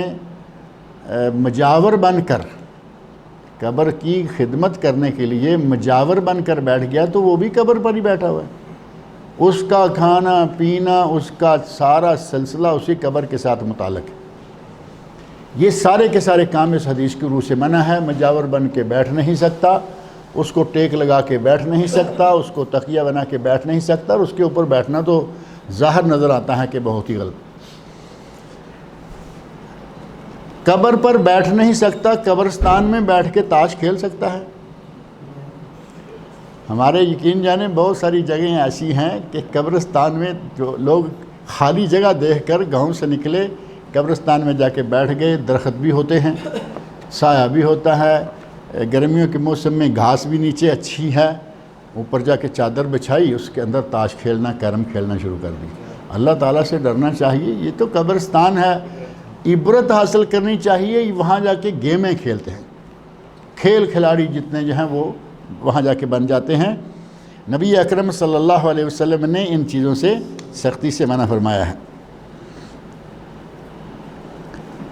مجاور بن کر، قبر کی خدمت کرنے کے لیے مجاور بن کر بیٹھ گیا، تو وہ بھی قبر پر ہی بیٹھا ہوا ہے، اس کا کھانا پینا، اس کا سارا سلسلہ اسی قبر کے ساتھ متعلق ہے۔ یہ سارے کے سارے کام اس حدیث کی روح سے منع ہے۔ مجاور بن کے بیٹھ نہیں سکتا، اس کو ٹیک لگا کے بیٹھ نہیں سکتا، اس کو تکیہ بنا کے بیٹھ نہیں سکتا، اور اس کے اوپر بیٹھنا تو ظاہر نظر آتا ہے کہ بہت ہی غلط۔ قبر پر بیٹھ نہیں سکتا، قبرستان میں بیٹھ کے تاش کھیل سکتا ہے۔ ہمارے یقین جانے بہت ساری جگہیں ایسی ہیں کہ قبرستان میں جو لوگ خالی جگہ دیکھ کر گاؤں سے نکلے، قبرستان میں جا کے بیٹھ گئے، درخت بھی ہوتے ہیں، سایہ بھی ہوتا ہے، گرمیوں کے موسم میں گھاس بھی نیچے اچھی ہے، اوپر جا کے چادر بچھائی، اس کے اندر تاش کھیلنا، کیرم کھیلنا شروع کر دی۔ اللہ تعالیٰ سے ڈرنا چاہیے، یہ تو قبرستان ہے، عبرت حاصل کرنی چاہیے۔ وہاں جا کے گیمیں کھیلتے ہیں، کھیل کھلاڑی جتنے جو ہیں وہ وہاں جا کے بن جاتے ہیں۔ نبی اکرم صلی اللہ علیہ وسلم نے ان چیزوں سے سختی سے منع فرمایا ہے۔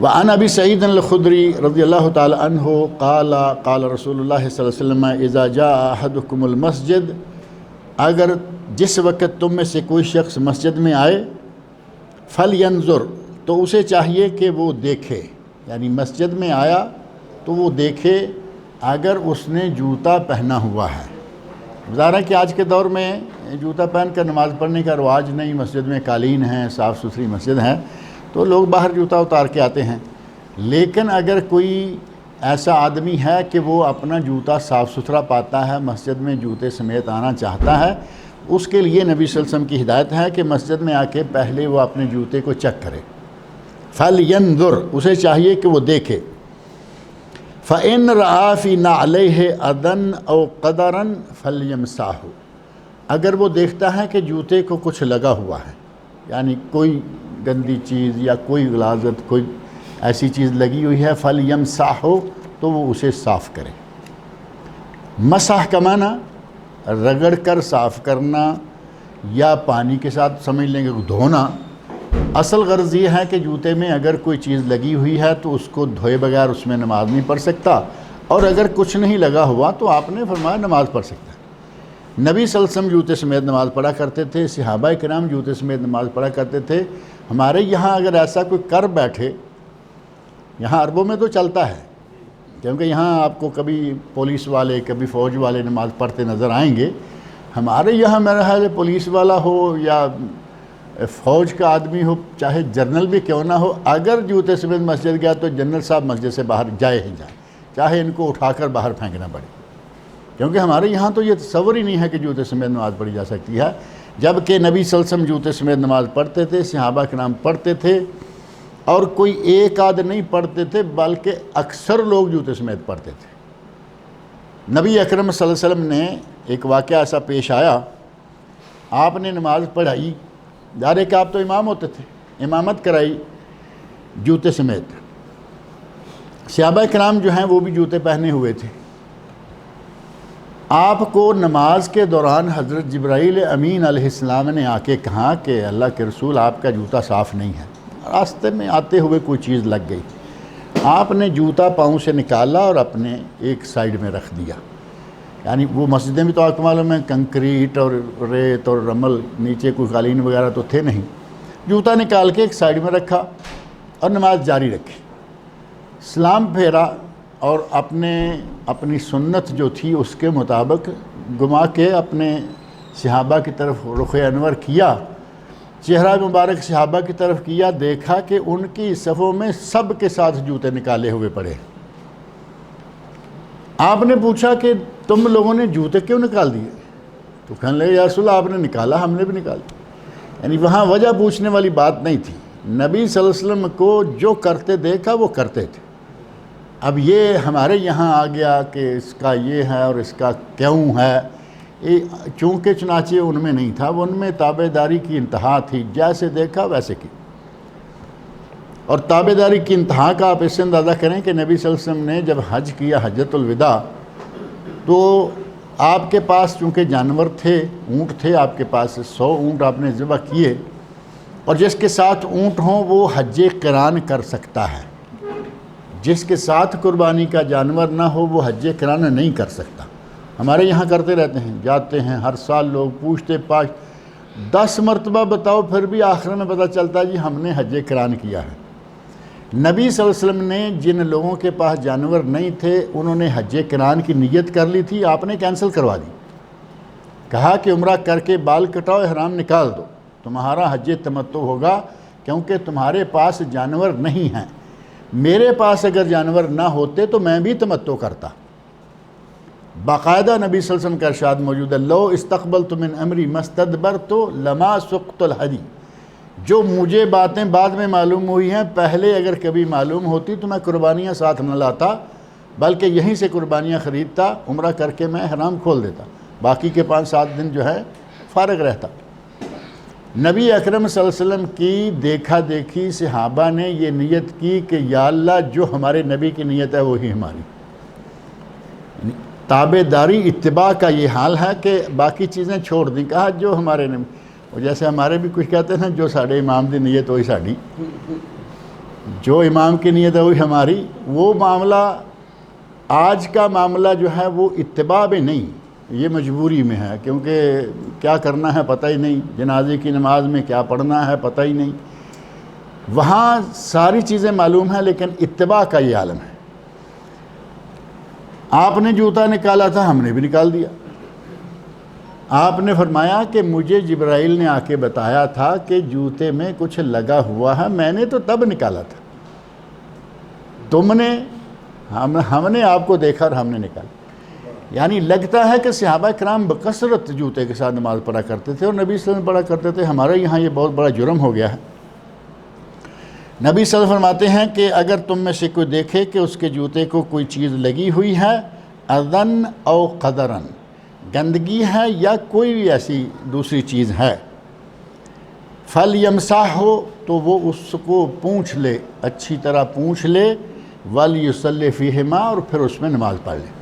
وعن ابی سعید الخدری رضی اللہ تعالی عنہ قال قال رسول اللہ صلی اللہ علیہ وسلم اذا جاء احدکم المسجد، اگر جس وقت تم میں سے کوئی شخص مسجد میں آئے، فلینظر، تو اسے چاہیے کہ وہ دیکھے، یعنی مسجد میں آیا تو وہ دیکھے اگر اس نے جوتا پہنا ہوا ہے۔ ظاہر ہے کہ آج کے دور میں جوتا پہن کر نماز پڑھنے کا رواج نہیں، مسجد میں قالین ہیں، صاف ستھری مسجد ہے تو لوگ باہر جوتا اتار کے آتے ہیں، لیکن اگر کوئی ایسا آدمی ہے کہ وہ اپنا جوتا صاف ستھرا پاتا ہے، مسجد میں جوتے سمیت آنا چاہتا ہے، اس کے لیے نبی صلی اللہ علیہ وسلم کی ہدایت ہے کہ مسجد میں آ کے پہلے وہ اپنے جوتے کو چیک کرے۔ فَلْيَنْظُرْ، اسے چاہیے کہ وہ دیکھے۔ فَإِنْ رَآ فِي نَعْلَيْهِ أَذًا أَوْ قَدَرًا فَلْيَمْسَحْهُ، اگر وہ دیکھتا ہے کہ جوتے کو کچھ لگا ہوا ہے، یعنی کوئی گندی چیز یا کوئی غلاظت، کوئی ایسی چیز لگی ہوئی ہے، فَلْيَمْسَحْهُ، تو وہ اسے صاف کرے۔ مسح کا معنی رگڑ کر صاف کرنا یا پانی کے ساتھ سمجھ لیں گے دھونا۔ اصل غرض یہ ہے کہ جوتے میں اگر کوئی چیز لگی ہوئی ہے تو اس کو دھوئے بغیر اس میں نماز نہیں پڑھ سکتا، اور اگر کچھ نہیں لگا ہوا تو آپ نے فرمایا نماز پڑھ سکتا ہے۔ نبی صلی اللہ علیہ وسلم جوتے سمیت نماز پڑھا کرتے تھے، صحابہ کرام جوتے سمیت نماز پڑھا کرتے تھے۔ ہمارے یہاں اگر ایسا کوئی کر بیٹھے، یہاں عربوں میں تو چلتا ہے، کیونکہ یہاں آپ کو کبھی پولیس والے کبھی فوج والے نماز پڑھتے نظر آئیں گے۔ ہمارے یہاں میرا خیال ہے پولیس والا ہو یا فوج کا آدمی ہو، چاہے جنرل بھی کیوں نہ ہو، اگر جوتے سمیت مسجد گیا تو جنرل صاحب مسجد سے باہر جائے ہی جائے، چاہے ان کو اٹھا کر باہر پھینکنا پڑے، کیونکہ ہمارے یہاں تو یہ تصور ہی نہیں ہے کہ جوتے سمیت نماز پڑھی جا سکتی ہے، جبکہ نبی صلی اللہ علیہ وسلم جوتے سمیت نماز پڑھتے تھے، صحابہ کرام پڑھتے تھے، اور کوئی ایک آدھ نہیں پڑھتے تھے بلکہ اکثر لوگ جوتے سمیت پڑھتے تھے۔ نبی اکرم صلی اللہ علیہ وسلم نے ایک واقعہ ایسا پیش آیا، آپ نے نماز پڑھائی، ظاہر ہے کہ آپ تو امام ہوتے تھے، امامت کرائی جوتے سمیت، صحابہ کرام جو ہیں وہ بھی جوتے پہنے ہوئے تھے۔ آپ کو نماز کے دوران حضرت جبرائیل امین علیہ السلام نے آ کے کہا کہ اللہ کے رسول آپ کا جوتا صاف نہیں ہے، راستے میں آتے ہوئے کوئی چیز لگ گئی، آپ نے جوتا پاؤں سے نکالا اور اپنے ایک سائیڈ میں رکھ دیا، یعنی وہ مسجدیں بھی تو آپ کو معلوم ہے کنکریٹ اور ریت اور رمل، نیچے کوئی قالین وغیرہ تو تھے نہیں، جوتا نکال کے ایک سائیڈ میں رکھا اور نماز جاری رکھی، سلام پھیرا اور اپنی سنت جو تھی اس کے مطابق گما کے اپنے صحابہ کی طرف رخ انور کیا، چہرہ مبارک صحابہ کی طرف کیا، دیکھا کہ ان کی صفوں میں سب کے ساتھ جوتے نکالے ہوئے پڑے۔ آپ نے پوچھا کہ تم لوگوں نے جوتے کیوں نکال دیے؟ تو کہنے لگے یا رسول اللہ آپ نے نکالا، ہم نے بھی نکالا، یعنی وہاں وجہ پوچھنے والی بات نہیں تھی، نبی صلی اللہ علیہ وسلم کو جو کرتے دیکھا وہ کرتے تھے۔ اب یہ ہمارے یہاں آ گیا کہ اس کا یہ ہے اور اس کا کیوں ہے، چونکہ چنانچہ ان میں نہیں تھا، وہ ان میں تابعداری کی انتہا تھی، جیسے دیکھا ویسے کی، اور تابعداری کی انتہا کا آپ اس سے اندازہ کریں کہ نبی صلی اللہ علیہ وسلم نے جب حج کیا حجۃ الوداع تو آپ کے پاس چونکہ جانور تھے، اونٹ تھے آپ کے پاس، 100 اونٹ آپ نے ذبح کیے، اور جس کے ساتھ اونٹ ہوں وہ حج قران کر سکتا ہے، جس کے ساتھ قربانی کا جانور نہ ہو وہ حج قران نہیں کر سکتا۔ ہمارے یہاں کرتے رہتے ہیں، جاتے ہیں ہر سال لوگ پوچھتے 10 مرتبہ بتاؤ، پھر بھی آخر میں پتہ چلتا ہے جی ہم نے حج قران کیا ہے۔ نبی صلی اللہ علیہ وسلم نے جن لوگوں کے پاس جانور نہیں تھے انہوں نے حج قران کی نیت کر لی تھی، آپ نے کینسل کروا دی، کہا کہ عمرہ کر کے بال کٹاؤ، احرام نکال دو، تمہارا حج تمتع ہوگا کیونکہ تمہارے پاس جانور نہیں ہیں۔ میرے پاس اگر جانور نہ ہوتے تو میں بھی تمتع کرتا۔ باقاعدہ نبی صلی اللہ علیہ وسلم کا ارشاد موجود ہے، لو استقبلت من امری مستدبرت لما سقت الہدی، جو مجھے باتیں بعد میں معلوم ہوئی ہیں پہلے اگر کبھی معلوم ہوتی تو میں قربانیاں ساتھ نہ لاتا، بلکہ یہیں سے قربانیاں خریدتا، عمرہ کر کے میں احرام کھول دیتا، باقی کے 5-7 دن جو ہے فارغ رہتا۔ نبی اکرم صلی اللہ علیہ وسلم کی دیکھا دیکھی صحابہ نے یہ نیت کی کہ یا اللہ جو ہمارے نبی کی نیت ہے وہی ہماری، تابعداری اتباع کا یہ حال ہے کہ باقی چیزیں چھوڑ دیں، کہا جو ہمارے نبی، اور جیسے ہمارے بھی کچھ کہتے ہیں جو ساڑھے امام دی نیت وہی ساڑھی، جو امام کی نیت ہے وہی ہماری۔ وہ معاملہ آج کا معاملہ جو ہے وہ اتباع میں نہیں، یہ مجبوری میں ہے، کیونکہ کیا کرنا ہے پتہ ہی نہیں، جنازے کی نماز میں کیا پڑھنا ہے پتہ ہی نہیں، وہاں ساری چیزیں معلوم ہیں لیکن اتباع کا یہ عالم ہے۔ آپ نے جوتا نکالا تھا، ہم نے بھی نکال دیا۔ آپ نے فرمایا کہ مجھے جبرائیل نے آ کے بتایا تھا کہ جوتے میں کچھ لگا ہوا ہے، میں نے تو تب نکالا تھا، تم نے ہم نے آپ کو دیکھا اور ہم نے نکالا۔ یعنی لگتا ہے کہ صحابہ کرام بکثرت جوتے کے ساتھ نماز پڑھا کرتے تھے اور نبی صلی اللہ علیہ وسلم پڑھا کرتے تھے، ہمارے یہاں یہ بہت بڑا جرم ہو گیا ہے۔ نبی صلی اللہ علیہ وسلم فرماتے ہیں کہ اگر تم میں سے کوئی دیکھے کہ اس کے جوتے کو کوئی چیز لگی ہوئی ہے، اذن او قدرن، گندگی ہے یا کوئی بھی ایسی دوسری چیز ہے، فَلْيَمْسَحْهُ، تو وہ اس کو پونچھ لے، اچھی طرح پونچھ لے، وَلْيُصَلِّ فِيهِمَا، اور پھر اس میں نماز پڑھ لے۔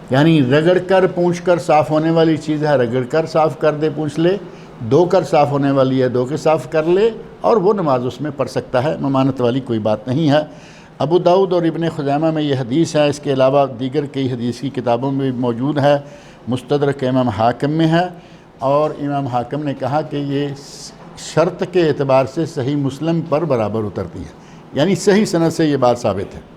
یعنی رگڑ کر پونچھ کر صاف ہونے والی چیز ہے رگڑ کر صاف کر دے، پونچھ لے، دھو کر صاف ہونے والی ہے دھو کے صاف کر لے، اور وہ نماز اس میں پڑھ سکتا ہے، ممانت والی کوئی بات نہیں ہے۔ ابو داؤد اور ابن خزیمہ میں یہ حدیث ہے، اس کے علاوہ دیگر کئی حدیث کی کتابوں میں بھی موجود ہے، مستدرک امام حاکم میں ہے، اور امام حاکم نے کہا کہ یہ شرط کے اعتبار سے صحیح مسلم پر برابر اترتی ہے، یعنی صحیح سند سے یہ بات ثابت ہے۔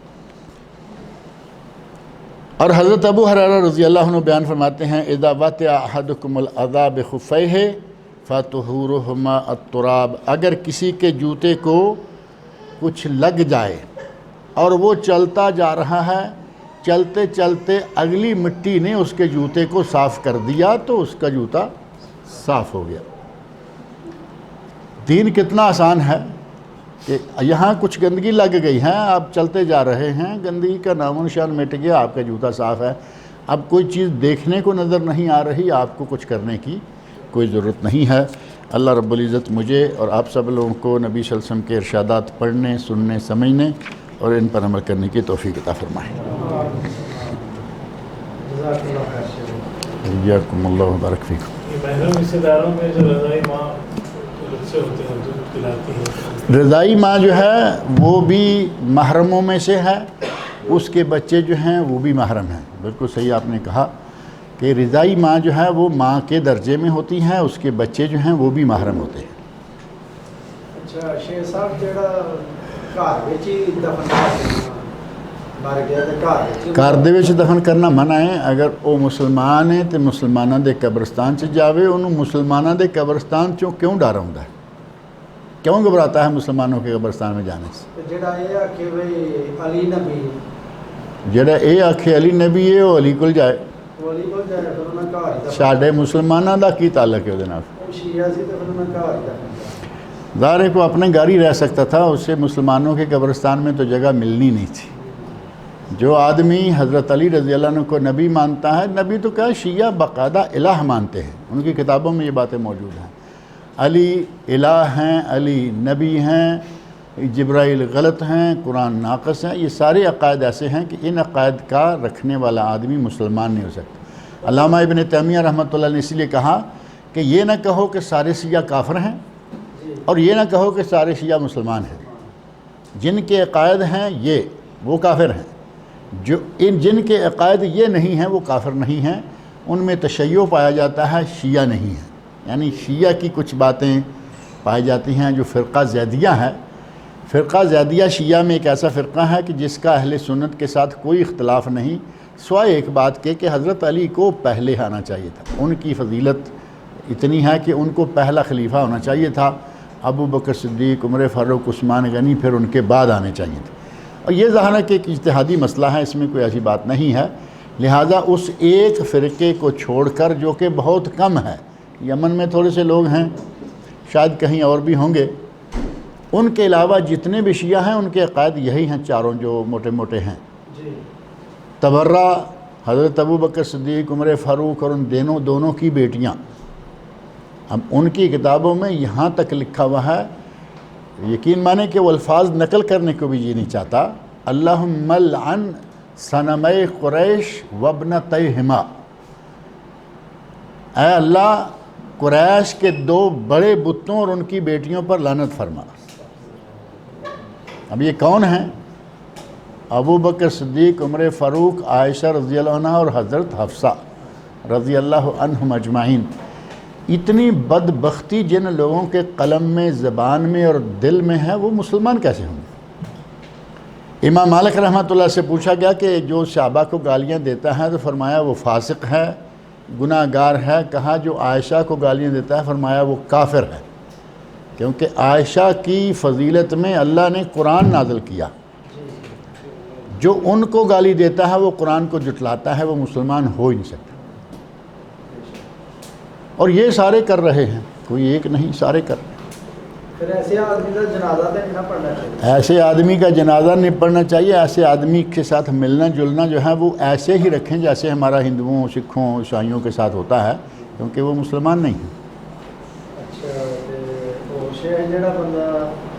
اور حضرت ابو ہریرہ رضی اللہ عنہ بیان فرماتے ہیں، اذا وطئ احدکم الاذى بخفیہ فطہورہما التراب، اگر کسی کے جوتے کو کچھ لگ جائے اور وہ چلتا جا رہا ہے، چلتے چلتے اگلی مٹی نے اس کے جوتے کو صاف کر دیا تو اس کا جوتا صاف ہو گیا۔ دین کتنا آسان ہے کہ یہاں کچھ گندگی لگ گئی ہے، آپ چلتے جا رہے ہیں، گندگی کا نام و نشان مٹ گیا، آپ کا جوتا صاف ہے، اب کوئی چیز دیکھنے کو نظر نہیں آ رہی، آپ کو کچھ کرنے کی کوئی ضرورت نہیں ہے۔ اللہ رب العزت مجھے اور آپ سب لوگوں کو نبی صلی اللہ علیہ وسلم کے ارشادات پڑھنے، سننے، سمجھنے اور ان پر عمل کرنے کی توفیق عطا فرمائے۔ جزاکم اللہ و بارک فیکم۔ محرم رشتہ داروں میں جو رضائی ماں بچے ہوتے ہیں دودھ پلاتی ہیں، رضائی ماں جو ہے وہ بھی محرموں میں سے ہے، اس کے بچے جو ہیں وہ بھی محرم ہیں۔ بالکل صحیح آپ نے کہا کہ رضائی ماں جو ہے وہ ماں کے درجے میں ہوتی ہیں، اس کے بچے جو ہیں وہ بھی محرم ہوتے ہیں۔ اچھا شیخ صاحب جڑا گھر وچ ہی دفن کرنا مر گیا تے گھر وچ گھر دے وچ دفن کرنا منع ہے، اگر وہ مسلمان ہے تو مسلمانوں دے قبرستان سے جاوے، انہوں مسلمانوں دے قبرستان چوں کیوں ڈر ہوندا ہے، کیوں گھبراتا ہے مسلمانوں کے قبرستان میں جانے سے؟ جڑا یہ آکھے بھئی علی نبی جڑا اے آکھے علی نبی ہے وہ علی کول جائے، وہ علی کول جائے پھر انہاں گھر ہی دفن، ساڈے مسلمانوں دا کی تعلق ہے وہ نال؟ وہ شیعہ سی تے پھر انہاں گھر ہی دفن کر۔ ظاہر ہے کو اپنے گھر ہی رہ سکتا تھا، اس سے مسلمانوں کے قبرستان میں تو جگہ ملنی نہیں تھی۔ جو آدمی حضرت علی رضی اللہ عنہ کو نبی مانتا ہے، نبی تو کیا شیعہ باقاعدہ الہ مانتے ہیں، ان کی کتابوں میں یہ باتیں موجود ہیں، علی الہ ہیں، علی نبی ہیں، جبرائیل غلط ہیں، قرآن ناقص ہیں، یہ سارے عقائد ایسے ہیں کہ ان عقائد کا رکھنے والا آدمی مسلمان نہیں ہو سکتا۔ علامہ ابن تیمیہ رحمۃ اللہ نے اس لیے کہا کہ یہ نہ کہو کہ سارے شیعہ کافر ہیں اور یہ نہ کہو کہ سارے شیعہ مسلمان ہیں، جن کے عقائد ہیں یہ وہ کافر ہیں، جن کے عقائد یہ نہیں ہیں وہ کافر نہیں ہیں، ان میں تشیع پایا جاتا ہے، شیعہ نہیں ہے، یعنی شیعہ کی کچھ باتیں پائی جاتی ہیں جو فرقہ زیدیہ ہے۔ فرقہ زیدیہ شیعہ میں ایک ایسا فرقہ ہے کہ جس کا اہل سنت کے ساتھ کوئی اختلاف نہیں، سوائے ایک بات کہ حضرت علی کو پہلے آنا چاہیے تھا، ان کی فضیلت اتنی ہے کہ ان کو پہلا خلیفہ ہونا چاہیے تھا، ابو بکر صدیق، عمر فاروق، عثمان غنی پھر ان کے بعد آنے چاہیے تھے۔ اور یہ ظاہر ہے کہ ایک اجتہادی مسئلہ ہے، اس میں کوئی ایسی بات نہیں ہے، لہٰذا اس ایک فرقے کو چھوڑ کر جو کہ بہت کم ہے، یمن میں تھوڑے سے لوگ ہیں، شاید کہیں اور بھی ہوں گے، ان کے علاوہ جتنے بھی شیعہ ہیں ان کے عقائد یہی ہیں چاروں جو موٹے موٹے ہیں۔ تبرہ حضرت ابوبکر صدیق، عمر فاروق اور ان دونوں کی بیٹیاں، اب ان کی کتابوں میں یہاں تک لکھا ہوا ہے، یقین مانے کہ وہ الفاظ نقل کرنے کو بھی یہ نہیں چاہتا، اللہم لعن صنمِ قریش وابنتیہما، اے اللہ قریش کے 2 بڑے بتوں اور ان کی بیٹیوں پر لعنت فرما۔ اب یہ کون ہیں؟ ابو بکر صدیق، عمر فاروق، عائشہ رضی اللہ عنہ اور حضرت حفصہ رضی اللہ عنہم اجمعین۔ اتنی بدبختی جن لوگوں کے قلم میں، زبان میں اور دل میں ہے، وہ مسلمان کیسے ہوں گے؟ امام مالک رحمۃ اللہ سے پوچھا گیا کہ جو صحابہ کو گالیاں دیتا ہے تو فرمایا وہ فاسق ہے، گناہ گار ہے۔ کہا جو عائشہ کو گالیاں دیتا ہے فرمایا وہ کافر ہے، کیونکہ عائشہ کی فضیلت میں اللہ نے قرآن نازل کیا۔ جو ان کو گالی دیتا ہے وہ قرآن کو جھٹلاتا ہے، وہ مسلمان ہو ہی نہیں سکتا۔ اور یہ سارے کر رہے ہیں، کوئی ایک نہیں، سارے کر رہے ہیں۔ پھر ایسے آدمی کا جنازہ تو نہیں پڑھنا چاہیے، ایسے آدمی کا جنازہ نہیں پڑھنا چاہیے۔ ایسے آدمی کے ساتھ ملنا جلنا جو ہے وہ ایسے ہی رکھیں جیسے ہمارا ہندوؤں، سکھوں، عیسائیوں کے ساتھ ہوتا ہے، کیونکہ وہ مسلمان نہیں ہیں۔ اچھا تو شیخ جڑا بندہ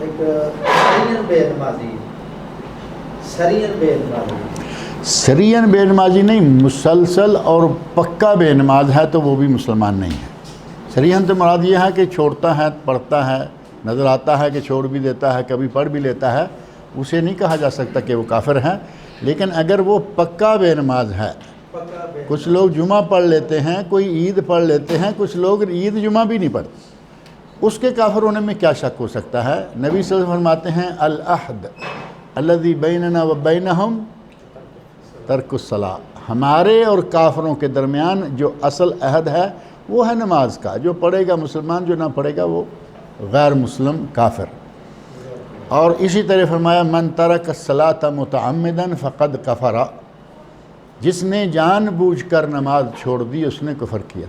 ایک سرین بے نمازی، سرین بے نمازی نہیں، مسلسل اور پکا بے نماز ہے تو وہ بھی مسلمان نہیں ہے۔ سرین تو مراد یہ ہے کہ چھوڑتا ہے، پڑھتا ہے، نظر آتا ہے کہ چھوڑ بھی دیتا ہے، کبھی پڑھ بھی لیتا ہے، اسے نہیں کہا جا سکتا کہ وہ کافر ہے۔ لیکن اگر وہ پکا بے نماز ہے، کچھ لوگ جمعہ پڑھ لیتے ہیں، کوئی عید پڑھ لیتے ہیں، کچھ لوگ عید جمعہ بھی نہیں پڑھتے، اس کے کافر ہونے میں کیا شک ہو سکتا ہے؟ نبی صلی اللہ علیہ وسلم فرماتے ہیں العہد الذی بیننا و بینہم ترک الصلاۃ، ہمارے اور کافروں کے درمیان جو اصل عہد ہے وہ ہے نماز کا، جو پڑھے گا مسلمان، جو نہ پڑھے گا وہ غیر مسلم کافر۔ اور اسی طرح فرمایا من ترک الصلاۃ متعمدا فقد کفر، جس نے جان بوجھ کر نماز چھوڑ دی اس نے کفر کیا۔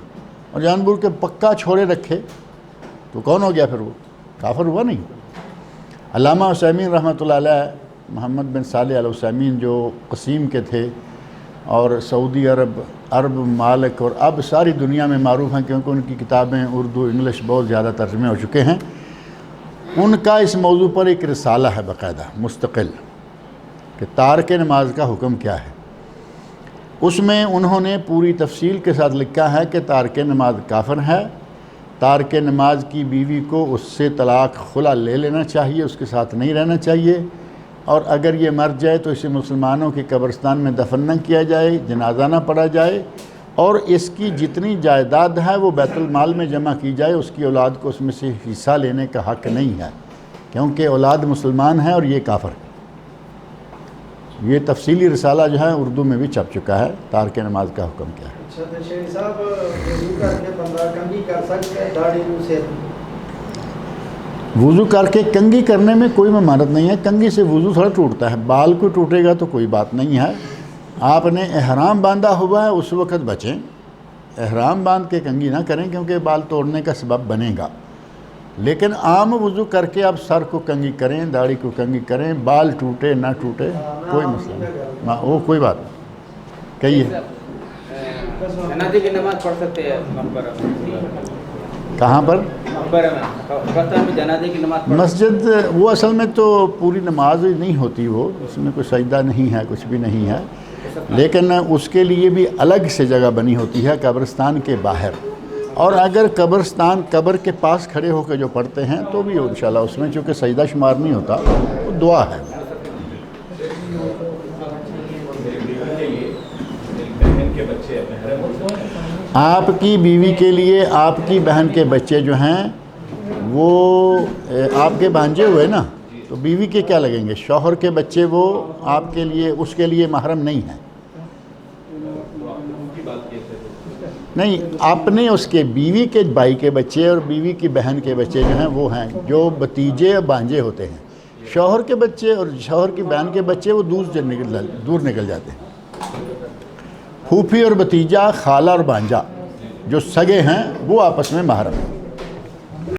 اور جان بوجھ کے پکا چھوڑے رکھے تو کون ہو گیا پھر؟ وہ کافر ہوا نہیں۔ علامہ عثیمین رحمۃ اللہ علیہ، محمد بن صالح العثیمین جو قسیم کے تھے اور سعودی عرب ممالک اور اب ساری دنیا میں معروف ہیں کیونکہ ان کی کتابیں اردو انگلش بہت زیادہ ترجمے ہو چکے ہیں، ان کا اس موضوع پر ایک رسالہ ہے باقاعدہ مستقل کہ تارک نماز کا حکم کیا ہے۔ اس میں انہوں نے پوری تفصیل کے ساتھ لکھا ہے کہ تارک نماز کافر ہے، تارک نماز کی بیوی کو اس سے طلاق خلا لے لینا چاہیے، اس کے ساتھ نہیں رہنا چاہیے، اور اگر یہ مر جائے تو اسے مسلمانوں کے قبرستان میں دفن نہ کیا جائے، جنازہ نہ پڑھا جائے، اور اس کی جتنی جائیداد ہے وہ بیت المال میں جمع کی جائے، اس کی اولاد کو اس میں سے حصہ لینے کا حق نہیں ہے، کیونکہ اولاد مسلمان ہے اور یہ کافر ہے۔ یہ تفصیلی رسالہ جو ہے اردو میں بھی چھپ چکا ہے، تارک نماز کا حکم کیا ہے۔ اچھا تو شیخ صاحب وضو کر کے بندہ کنگھی کر سکتا ہے داڑھی کو سے؟ وضو کر کے کنگھی کرنے میں کوئی ممانعت نہیں ہے، کنگھی سے وضو تھوڑا ٹوٹتا ہے، بال کو ٹوٹے گا تو کوئی بات نہیں ہے۔ آپ نے احرام باندھا ہوا ہے اس وقت بچیں، احرام باندھ کے کنگھی نہ کریں کیونکہ بال توڑنے کا سبب بنے گا، لیکن عام وضو کر کے آپ سر کو کنگھی کریں، داڑھی کو کنگھی کریں، بال ٹوٹے نہ ٹوٹے کوئی مسئلہ نہیں، وہ کوئی بات نہیں۔ کہیے جنازے کی نماز پڑھ سکتے ہیں مقبرہ میں؟ کہاں پر؟ مقبرہ میں، قبرستان میں جنازے کی نماز پڑھ مسجد وہ اصل میں تو پوری نماز نہیں ہوتی، وہ اس میں کوئی سجدہ نہیں ہے، کچھ بھی نہیں ہے، لیکن اس کے لیے بھی الگ سے جگہ بنی ہوتی ہے قبرستان کے باہر، اور اگر قبرستان قبر کے پاس کھڑے ہو کے جو پڑھتے ہیں تو بھی انشاءاللہ اس میں چونکہ سجدہ شمار نہیں ہوتا، وہ دعا ہے۔ آپ کی بیوی کے لیے آپ کی بہن کے بچے جو ہیں وہ آپ کے بھانجے ہوئے نا، تو بیوی کے کیا لگیں گے؟ شوہر کے بچے وہ آپ کے لیے، اس کے لیے محرم نہیں ہیں، نہیں، اپنے اس کے بیوی کے بھائی کے بچے اور بیوی کی بہن کے بچے جو ہیں وہ ہیں جو بھتیجے اور بھانجے ہوتے ہیں، شوہر کے بچے اور شوہر کی بہن کے بچے وہ دور نکل جاتے ہیں۔ پھوپھی اور بھتیجا، خالہ اور بھانجا جو سگے ہیں وہ آپس میں محرم ہیں۔